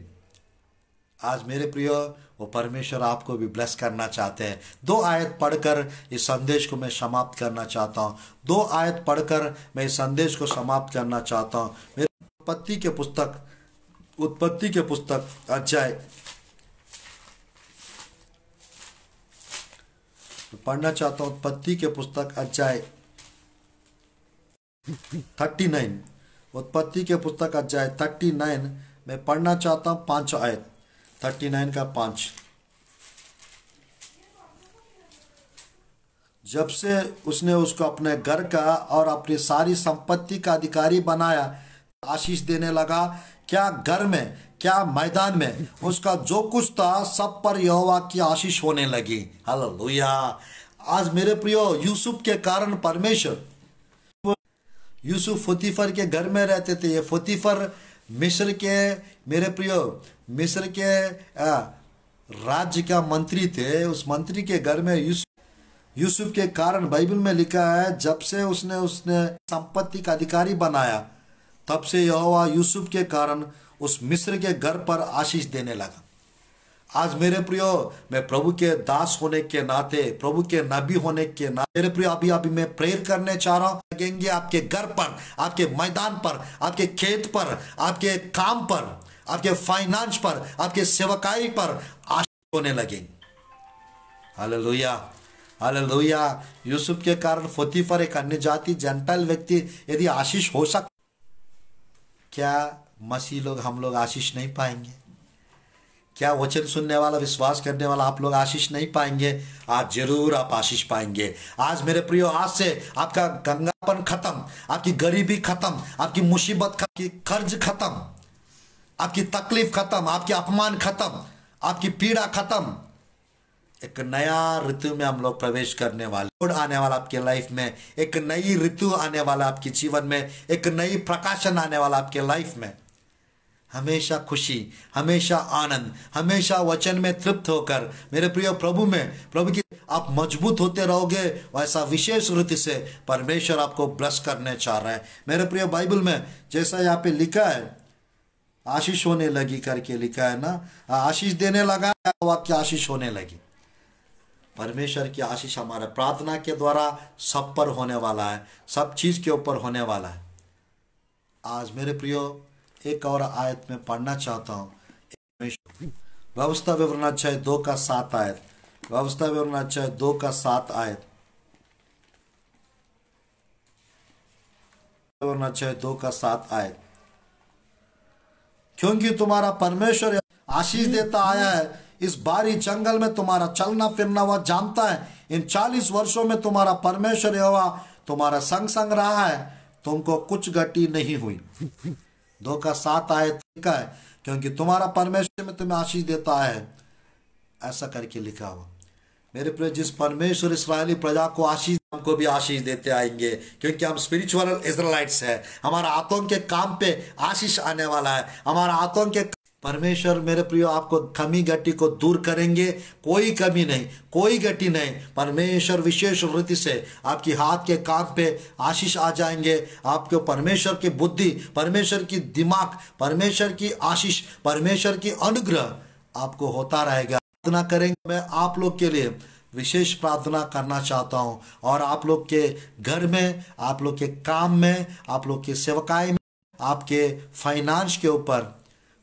आज मेरे प्रियो वो परमेश्वर आपको भी ब्लेस करना चाहते हैं। 2 आयत पढ़कर इस संदेश को मैं समाप्त करना चाहता हूँ। 2 आयत पढ़कर मैं इस संदेश को समाप्त करना चाहता हूँ। मेरे उत्पत्ति के पुस्तक अध्याय पढ़ना चाहता हूँ। उत्पत्ति के पुस्तक अध्याय 39, उत्पत्ति के पुस्तक अध्याय 39 में पढ़ना चाहता हूँ 5 आयत, 39 का 5। जब से उसने उसको अपने घर का और अपनी सारी संपत्ति का अधिकारी बनाया, आशीष देने लगा। क्या घर में, क्या मैदान में, उसका जो कुछ था सब पर यहोवा की आशीष होने लगी। हालेलुया। आज मेरे प्रियो यूसुफ के कारण परमेश्वर, यूसुफ फुतीफर के घर में रहते थे। ये फुतीफर मिस्र के, मेरे प्रियो मिस्र के राज्य का मंत्री थे। उस मंत्री के घर में यूसुफ के कारण बाइबल में लिखा है, जब से उसने संपत्ति का अधिकारी बनाया, तब से यहोवा यूसुफ के कारण उस मिस्र के घर पर आशीष देने लगा। आज मेरे प्रियो, मैं प्रभु के दास होने के नाते, प्रभु के नबी होने के नाते, मेरे प्रियो अभी मैं प्रेयर करने चाह रहा हूं। लगेंगे आपके घर पर, आपके मैदान पर, आपके खेत पर, आपके काम पर, आपके फाइनेंस पर, आपके सेवकाई पर आशीष होने लगेंगे। Hallelujah, hallelujah. यूसुफ के कारण फुतीफर एक अन्य जाति जेंटाइल व्यक्ति यदि आशीष हो सकता, क्या मसीह लोग, हम लोग आशीष नहीं पाएंगे? क्या वचन सुनने वाला, विश्वास करने वाला आप लोग आशीष नहीं पाएंगे? आज जरूर आप आशीष पाएंगे। आज मेरे प्रियो, आज से आपका गंगापन खत्म, आपकी गरीबी खत्म, आपकी मुसीबत खत्म, आपकी कर्ज खत्म, आपकी तकलीफ खत्म, आपकी अपमान खत्म, आपकी पीड़ा खत्म। एक नया ऋतु में हम लोग प्रवेश करने वाले, आने वाला आपके लाइफ में, एक नई ऋतु आने वाला आपके जीवन में, एक नई प्रकाशन आने वाला आपके लाइफ में। हमेशा खुशी, हमेशा आनंद, हमेशा वचन में तृप्त होकर मेरे प्रिय प्रभु में, प्रभु की आप मजबूत होते रहोगे। वैसा विशेष रीति से परमेश्वर आपको ब्लेस करने चाह रहा है। मेरे प्रिय बाइबल में जैसा यहाँ पे लिखा है, आशीष होने लगी करके लिखा है ना, आशीष देने लगा, वाक्य आशीष होने लगी। परमेश्वर की आशीष हमारे प्रार्थना के द्वारा सब पर होने वाला है, सब चीज के ऊपर होने वाला है। आज मेरे प्रियो एक और आयत में पढ़ना चाहता हूँ, व्यवस्था विवरण अध्याय 2 का 7 आयत, व्यवस्था विवरण अध्याय 2 का 7 आयत, विवरण अध्याय 2 का 7 आयत। क्योंकि तुम्हारा परमेश्वर आशीष देता आया है, इस बारी जंगल में तुम्हारा चलना फिरना वह जानता है। इन 40 वर्षों में तुम्हारा परमेश्वर यहोवा तुम्हारा संग संग रहा है, तुमको कुछ गति नहीं हुई। 2 का 7 आयत लिखा है, क्योंकि तुम्हारा परमेश्वर में तुम्हें आशीष देता है, ऐसा करके लिखा हुआ। मेरे प्रिय, जिस परमेश्वर इस्राएली प्रजा को आशीष, हमको भी आशीष देते आएंगे, क्योंकि हम स्पिरिचुअल इजराइट्स हैं। हमारा हाथों के काम पे आशीष आने वाला है। हमारा हाथों के परमेश्वर मेरे प्रियो आपको कमी गति को दूर करेंगे। कोई कमी नहीं, कोई गति नहीं। परमेश्वर विशेष रीति से आपकी हाथ के काम पे आशीष आ जाएंगे। आपको परमेश्वर की बुद्धि, परमेश्वर की दिमाग, परमेश्वर की आशीष, परमेश्वर की अनुग्रह आपको होता रहेगा। प्रार्थना करेंगे। मैं आप लोग के लिए विशेष प्रार्थना करना चाहता हूं, और आप लोग के घर में, आप लोग के काम में, आप लोग के सेवकाई में, आपके फाइनेंस के ऊपर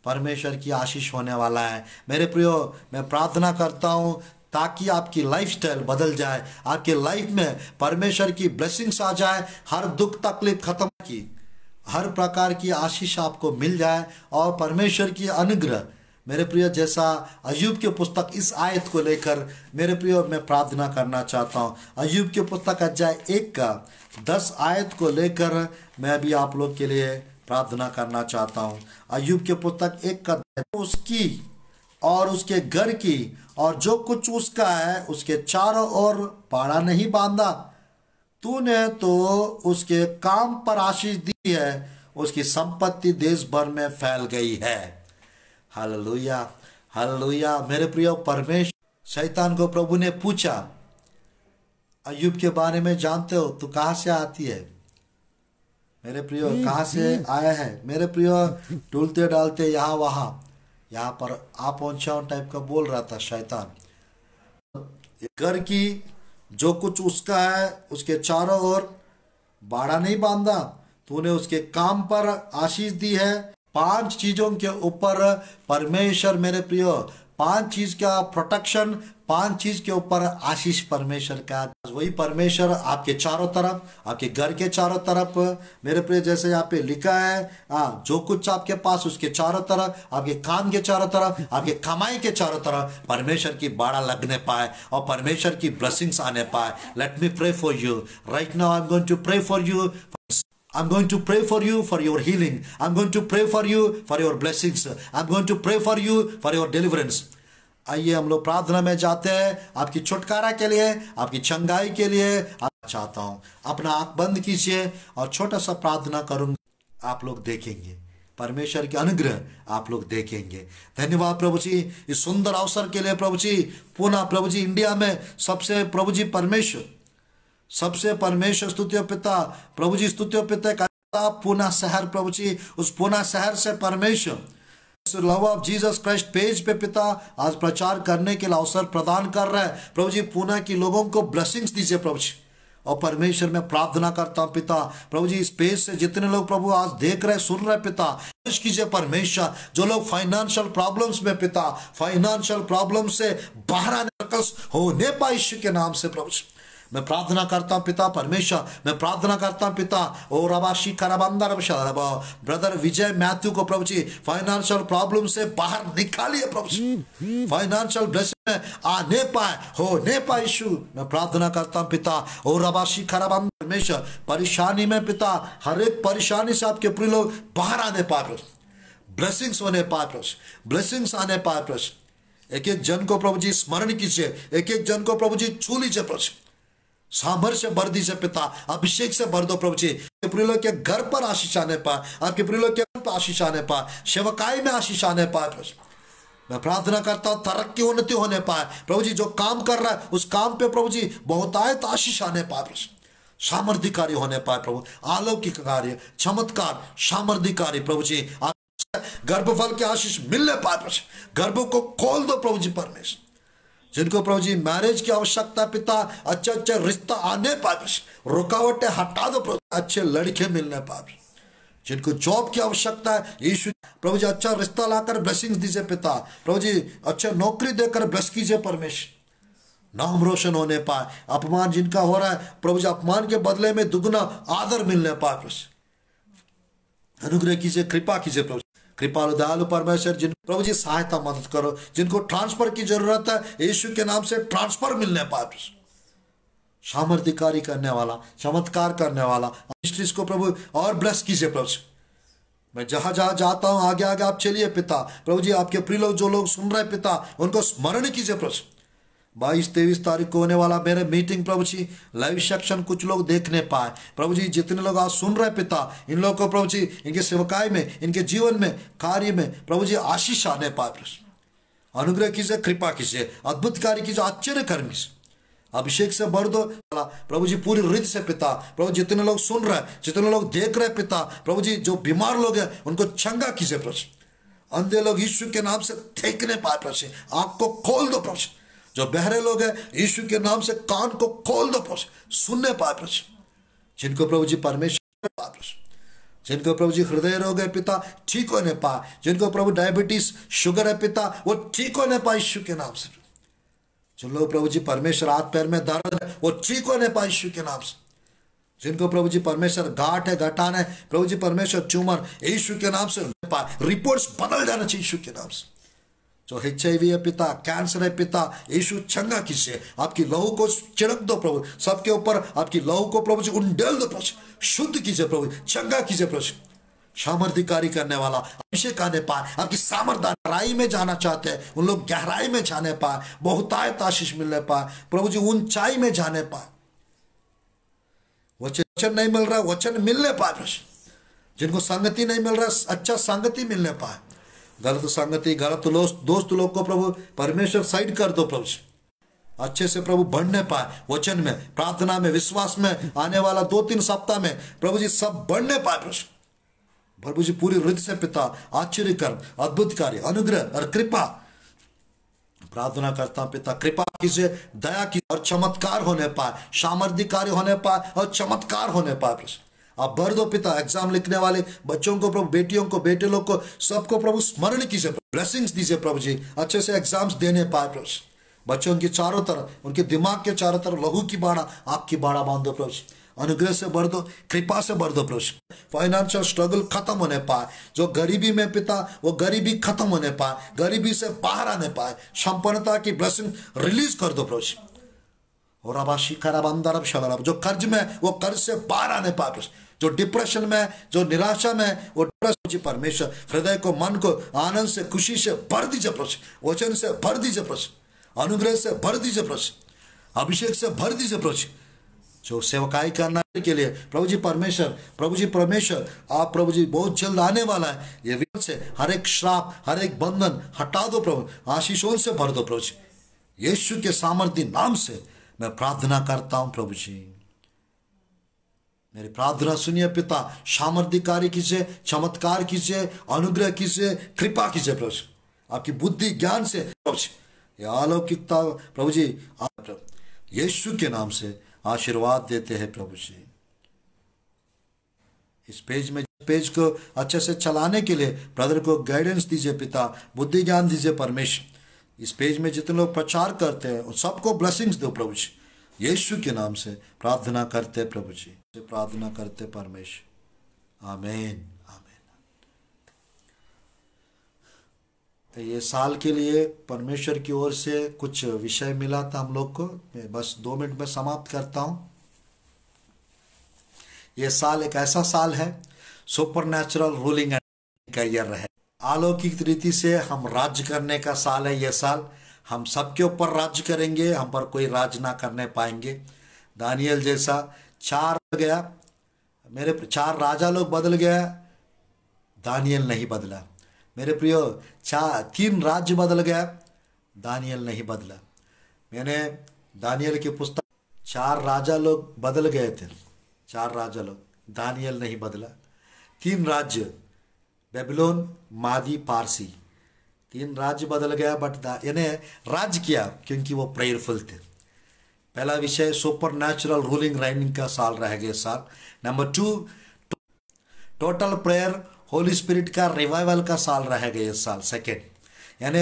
परमेश्वर की आशीष होने वाला है। मेरे प्रियो, मैं प्रार्थना करता हूं ताकि आपकी लाइफस्टाइल बदल जाए, आपके लाइफ में परमेश्वर की ब्लेसिंग्स आ जाए, हर दुख तकलीफ खत्म की, हर प्रकार की आशीष आपको मिल जाए, और परमेश्वर की अनुग्रह। मेरे प्रियो, जैसा अय्यूब की पुस्तक इस आयत को लेकर मेरे प्रियो मैं प्रार्थना करना चाहता हूँ। अय्यूब की पुस्तक अध्याय 1 का 10 आयत को लेकर मैं भी आप लोग के लिए प्रार्थना करना चाहता हूँ। अय्यूब की पुस्तक 1 का, उसकी और उसके घर की और जो कुछ उसका है, उसके चारों ओर बाड़ा नहीं बांधा। तूने तो उसके काम पर आशीष दी है, उसकी संपत्ति देश भर में फैल गई है। Hallelujah, hallelujah. मेरे प्रियो, परमेश्वर, शैतान को प्रभु ने पूछा, अय्यूब के बारे में जानते हो, तू कहाँ से आती है? मेरे प्रियो, कहाँ से आया है? मेरे प्रियो, डुलते डालते यहाँ वहाँ, यहाँ पर आ पहुंचा टाइप का बोल रहा था शैतान। घर की जो कुछ उसका है, उसके चारों ओर बाड़ा नहीं बांधा। तूने उसके काम पर आशीष दी है। 5 चीजों के ऊपर परमेश्वर, मेरे प्रियो, 5 चीज का प्रोटेक्शन, 5 चीज के ऊपर आशीष परमेश्वर का। वही परमेश्वर आपके चारों तरफ, आपके घर के चारों तरफ, मेरे प्रिय, जैसे यहाँ पे लिखा है, जो कुछ आपके पास उसके चारों तरफ, आपके काम के चारों तरफ, आपके कमाई के चारों तरफ परमेश्वर की बाड़ा लगने पाए और परमेश्वर की ब्लेसिंग्स आने पाए। Let me pray for you right now. I am going to pray for you. I'm going to pray for you for your healing. I'm going to pray for you for your blessings. I'm going to pray for you for your deliverance. आइए हम लोग प्रार्थना में जाते हैं। आपकी छुटकारा के लिए, आपकी चंगाई के लिए आप चाहता हूं अपना आंख बंद कीजिए और छोटा सा प्रार्थना करूंगा। आप लोग देखेंगे परमेश्वर के अनुग्रह आप लोग देखेंगे। धन्यवाद प्रभु जी इस सुंदर अवसर के लिए प्रभु जी। पुनः प्रभु जी इंडिया में सबसे प्रभु जी परमेश्वर, सबसे परमेश्वर स्तुतियों पिता प्रभु जी, स्तुतियों पिता का पुणे शहर प्रभु जी, उस पुणे शहर से परमेश्वर love of Jesus Christ page पे पिता आज प्रचार करने के लिए अवसर प्रदान कर रहा है प्रभु जी। पुणे के लोगों को ब्लेसिंग्स दीजिए प्रभु जी। और परमेश्वर में प्रार्थना करता हूं पिता प्रभु जी, इस पेज से जितने लोग प्रभु आज देख रहे सुन रहे पिता कीजिए परमेश्वर। जो लोग फाइनेंशियल प्रॉब्लम्स में पिता, फाइनेंशियल प्रॉब्लम से बाहर आने होने पाए यीशु के नाम से प्रभु जी मैं प्रार्थना करता हूं पिता परमेश्वर। मैं प्रार्थना करता हूं पिता और रबाशी कराबंदर ब्रदर विजय मैथ्यू को प्रभु जी फाइनेंशियल प्रॉब्लम से बाहर निकालिए प्रभु जी। फाइनेंशियल ब्लेसिंग में आने पाए, होने पाए यीशु मैं प्रार्थना करता हूं पिता और रबाशी कराबंदर परमेश्वर। परेशानी में पिता हर एक परेशानी से आपके प्रिय लोग बाहर आने पाए, ब्लेसिंग्स होने पाए प्रभु, ब्लेसिंग्स आने पाए प्रभु। एक एक जन को प्रभु जी स्मरण कीजिए, एक एक जन को प्रभु जी छू लीजिए प्रभु। सामर्थ्य से भर दीजिए पिता, अभिषेक से भर दो प्रभु जी। आपके प्रिय लोग के घर पर आशीष आने पाए, आपके प्रिय लोग के घर पर आशीष आने पाए, सेवकाई में आशीष आने पाए प्रभु। मैं प्रार्थना करता हूँ तरक्की उन्नति होने पाए प्रभु जी। जो काम कर रहा है उस काम पे प्रभु जी बहुतायत आशीष आने पाए प्रभु। सामर्थ्य कार्य होने पाए प्रभु, अलौकिक कार्य, चमत्कार, सामर्थ्य कार्य प्रभु जी। गर्भफल के आशीष मिलने पाए प्रभु। गर्भों को खोल दो प्रभु जी परमेश्वर। जिनको प्रभु जी मैरिज की आवश्यकता पिता, अच्छा अच्छा रिश्ता आने पाए, रुकावटें हटा दो प्रभु, अच्छे लड़के मिलने पाए। जिनको जॉब की आवश्यकता है यीशु प्रभु जी अच्छा रिश्ता लाकर ब्लेसिंग्स दीजिए पिता प्रभु जी। अच्छा नौकरी देकर ब्लेस कीजिए परमेश्वर। नाम रोशन होने पाए, अपमान जिनका हो रहा है प्रभु जी अपमान के बदले में दुगना आदर मिलने पाए प्रभु। अनुग्रह कीजिए, कृपा कीजिए प्रभु। कृपालु दयालु परमेश्वर जिन प्रभु जी सहायता मदद करो। जिनको ट्रांसफर की जरूरत है यीशु के नाम से ट्रांसफर मिलने पाए। सामर्थ्य कार्य करने वाला, चमत्कार करने वाला मिनिस्ट्रीज को प्रभु और ब्लेस कीजिए प्रभु। मैं जहां जहां जाता हूं आगे आगे आप चलिए पिता प्रभु जी। आपके प्रिय लोग जो लोग सुन रहे पिता उनको स्मरण कीजिए प्रभु। 22-23 तारीख को होने वाला मेरे मीटिंग प्रभु जी लाइव सेक्शन कुछ लोग देखने पाए प्रभु जी। जितने लोग आज सुन रहे पिता इन लोगों को प्रभु जी इनके सेवकाई में, इनके जीवन में, कार्य में प्रभु जी आशीष आने पाए प्रभु। अनुग्रह कीजिए, कृपा कीजिए, अद्भुत कार्य कीजिए, आश्चर्य कर्म कीजिए, अभिषेक से भर दो प्रभु जी पूरी रीत से पिता प्रभु। जितने लोग सुन रहे, जितने लोग देख रहे पिता प्रभु जी, जो बीमार लोग हैं उनको चंगा कीजिए प्रभु। अंधे लोग यीशु के नाम से देखने पाए प्रभु, आंख को खोल दो प्रभु। जो बहरे लोग हैं यीशु के नाम से कान को खोल दो प्रभु, सुनने पाए प्रभु। जिनको प्रभु जी परमेश्वर पाए प्रभु, जिनको प्रभु जी हृदय रोग है पिता ठीक होने पाए, जिनको प्रभु डायबिटीज शुगर है पिता वो ठीक होने पाए यीशु के नाम से। जो लोग प्रभु जी परमेश्वर हाथ पैर में दर्द है वो ठीक होने पाए यीशु के नाम से। जिनको प्रभु जी परमेश्वर गांठ है, गठान है प्रभु जी परमेश्वर ट्यूमर यीशु के नाम से पाए, रिपोर्ट्स बदल जाना चाहिए यीशु के नाम से। जो HIV है पिता, कैंसर है पिता यीशु चंगा कीजिए। आपकी लहू को छिड़क दो प्रभु सबके ऊपर, आपकी लहू को प्रभु जी उंडेल दो प्रभु, शुद्ध कीजिए प्रभु, चंगा कीजिए प्रभु। सामर्थ्य कार्य करने वाला अभिषेक आने पाए, आपकी सामर्थ्य गहराई में जाना चाहते हैं उन लोग गहराई में जाने पाए, बहुतायत आशीष मिलने पाए प्रभु जी, ऊंचाई में जाने पाए। वचन नहीं मिल रहा वचन मिलने पाए प्रभु। जिनको संगति नहीं मिल रहा अच्छा संगति मिलने पाए। गलत संगति, गलत दोस्त लोग को प्रभु परमेश्वर साइड कर दो प्रभु। अच्छे से प्रभु बढ़ने पाए वचन में, प्रार्थना में, विश्वास में। आने वाला 2-3 सप्ताह में प्रभु जी सब बढ़ने पाए प्रभु जी पूरी हृदय से पिता आश्चर्य कर्म, अद्भुत कार्य, अनुग्रह और कृपा प्रार्थना करता हूं पिता। कृपा कीजिए, दया की और चमत्कार होने पाए, सामर्थ्य कार्य होने पाए और चमत्कार होने पाए प्रभु। आप भर दो पिता एग्जाम लिखने वाले बच्चों को प्रभु, बेटियों को, बेटे लोग को, सबको प्रभु स्मरण कीजिए, ब्लेसिंग्स दीजिए प्रभु जी। अच्छे से एग्जाम्स देने पाए प्रभु। बच्चों की चारों तरफ, उनके दिमाग के चारों तरफ लहू की बाड़ा, आग की बाड़ा बांध दो प्रभु। अनुग्रह से भर दो, कृपा से भर दो प्रभु। फाइनेंशियल स्ट्रगल खत्म होने पाए, जो गरीबी में पिता वो गरीबी खत्म होने पाए, गरीबी से बाहर आने पाए, संपन्नता की ब्लेसिंग रिलीज कर दो प्रभु। और जो कर्ज में वो कर्ज से बाहर आने पाए प्रभु। जो डिप्रेशन में, जो निराशा में, वो जी परमेश्वर हृदय को, मन को आनंद से, खुशी से भर दीजिए प्रभु, वचन से भर दीजिए प्रभु, अनुग्रह से भर दीजिए प्रभु, अभिषेक से भर दीजिए प्रभु, जो सेवकाई करना के लिए प्रभु जी परमेश्वर आप प्रभु जी बहुत जल्द आने वाला है। ये विपद से हर एक श्राप, हर एक बंधन हटा दो प्रभु, आशीषों से भर दो प्रभु जी। यीशु के सामर्थ्य नाम से मैं प्रार्थना करता हूं प्रभु जी, मेरी प्रार्थना सुनिए पिता, सामर्थ्य कार्य कीजिए, चमत्कार कीजिए, अनुग्रह कीजिए, कृपा कीजिए प्रभु जी, आपकी बुद्धि ज्ञान से प्रभु जी, ये अलौकिकता प्रभु जी आप यीशु के नाम से आशीर्वाद देते हैं प्रभु जी। इस पेज को अच्छे से चलाने के लिए ब्रदर को गाइडेंस दीजिए पिता, बुद्धि ज्ञान दीजिए परमेश्वर। इस पेज में जितने लोग प्रचार करते हैं उन सबको ब्लेसिंग्स दो प्रभु जी, यीशु के नाम से प्रार्थना करते प्रभु जी, प्रार्थना करते परमेश्वर, आमीन आमीन। ये साल के लिए परमेश्वर की ओर से कुछ विषय मिला था हम लोग को, मैं बस 2 मिनट में समाप्त करता हूं। ये साल एक ऐसा साल है, सुपरनैचुरल रूलिंग का ईयर है, अलौकिक रीति से हम राज्य करने का साल है। ये साल हम सबके ऊपर राज्य करेंगे, हम पर कोई राज ना करने पाएंगे। दानियल जैसा 4 गया, मेरे 4 राजा लोग बदल गया, दानियल नहीं बदला। मेरे प्रियो 3 राज्य बदल गया, दानियल नहीं बदला। मैंने दानियल की पुस्तक 4 राजा लोग बदल गए थे, 4 राजा लोग, दानियल नहीं बदला। 3 राज्य, बेबीलोन, मादी, पारसी, 3 राज्य बदल गया, बट इन्हें राज्य किया क्योंकि वो प्रेयरफुल थे। पहला विषय सुपर नेचुरल रूलिंग राइनिंग का साल रह गया साल। Number 2 total prayer, Holi spirit का रिवाइवल का साल रह गया इस साल। सेकेंड यानी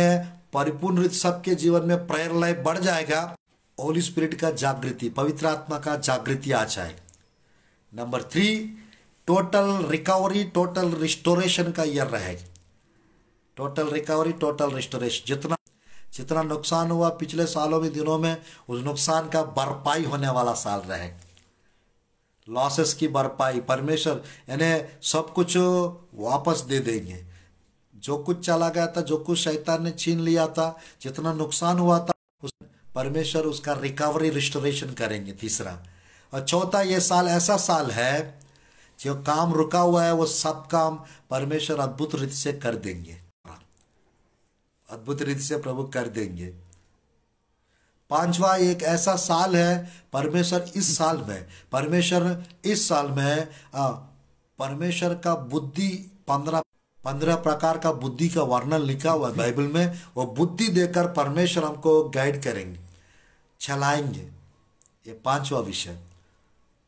परिपूर्ण रीति सबके जीवन में प्रेयर लाइफ बढ़ जाएगा, होली स्पिरिट का जागृति, पवित्र आत्मा का जागृति आ जाए। Number 3 total recovery, total restoration का ईयर रहेगा। टोटल रिकवरी, टोटल रिस्टोरेशन, जितना नुकसान हुआ पिछले सालों में, दिनों में, उस नुकसान का भरपाई होने वाला साल रहेगा। लॉसेस की भरपाई, परमेश्वर यानी सब कुछ वापस दे देंगे। जो कुछ चला गया था, जो कुछ शैतान ने छीन लिया था, जितना नुकसान हुआ था, परमेश्वर उसका रिकवरी, रिस्टोरेशन करेंगे। तीसरा और चौथा, ये साल ऐसा साल है जो काम रुका हुआ है वो सब काम परमेश्वर अद्भुत रीति से कर देंगे, अद्भुत रीति से प्रभु कर देंगे। 5वां एक ऐसा साल है, परमेश्वर इस साल में परमेश्वर का बुद्धि 15 प्रकार का बुद्धि का वर्णन लिखा हुआ है बाइबल में। वो बुद्धि देकर परमेश्वर हमको गाइड करेंगे, चलाएंगे। ये 5वां विषय।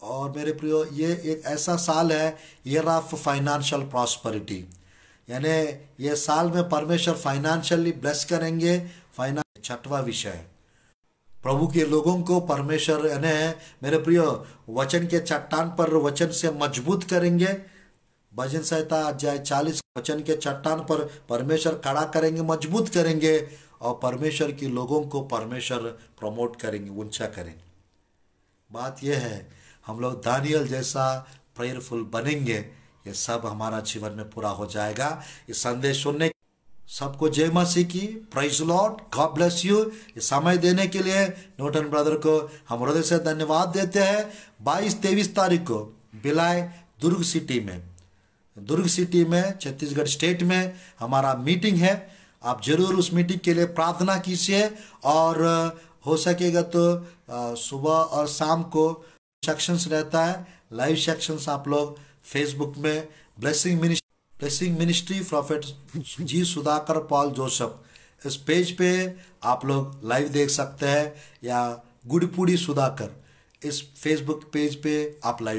और मेरे प्रियो ये एक ऐसा साल है, ईयर ऑफ फाइनेंशियल प्रॉस्पेरिटी, यानी ये साल में परमेश्वर फाइनेंशियली ब्लेस करेंगे। 6वां विषय है, प्रभु के लोगों को परमेश्वर यानी मेरे प्रियो वचन के चट्टान पर वचन से मजबूत करेंगे। भजन संहिता अध्याय 40, वचन के चट्टान पर परमेश्वर खड़ा करेंगे, मजबूत करेंगे, और परमेश्वर के लोगों को परमेश्वर प्रमोट करेंगे, ऊंचा करेंगे। बात यह है, हम लोग दानियल जैसा प्रेयरफुल बनेंगे, ये सब हमारा जीवन में पूरा हो जाएगा। इस संदेश सुनने सबको जय मसीह की, praise lord, God bless you. ये समय देने के लिए नोटन ब्रदर को हम हृदय से धन्यवाद देते हैं। 22-23 तारीख को भिलाई दुर्ग सिटी में छत्तीसगढ़ स्टेट में हमारा मीटिंग है। आप जरूर उस मीटिंग के लिए प्रार्थना कीजिए, और हो सकेगा तो सुबह और शाम को सेक्शंस रहता है, लाइव सेक्शंस। आप लोग फेसबुक में ब्लेसिंग मिनिस्ट्री प्रॉफेट जी सुधाकर पॉल जोसेफ, इस पेज पे आप लोग लाइव देख सकते हैं, या गुड़पुड़ी सुधाकर इस फेसबुक पेज पे आप लाइव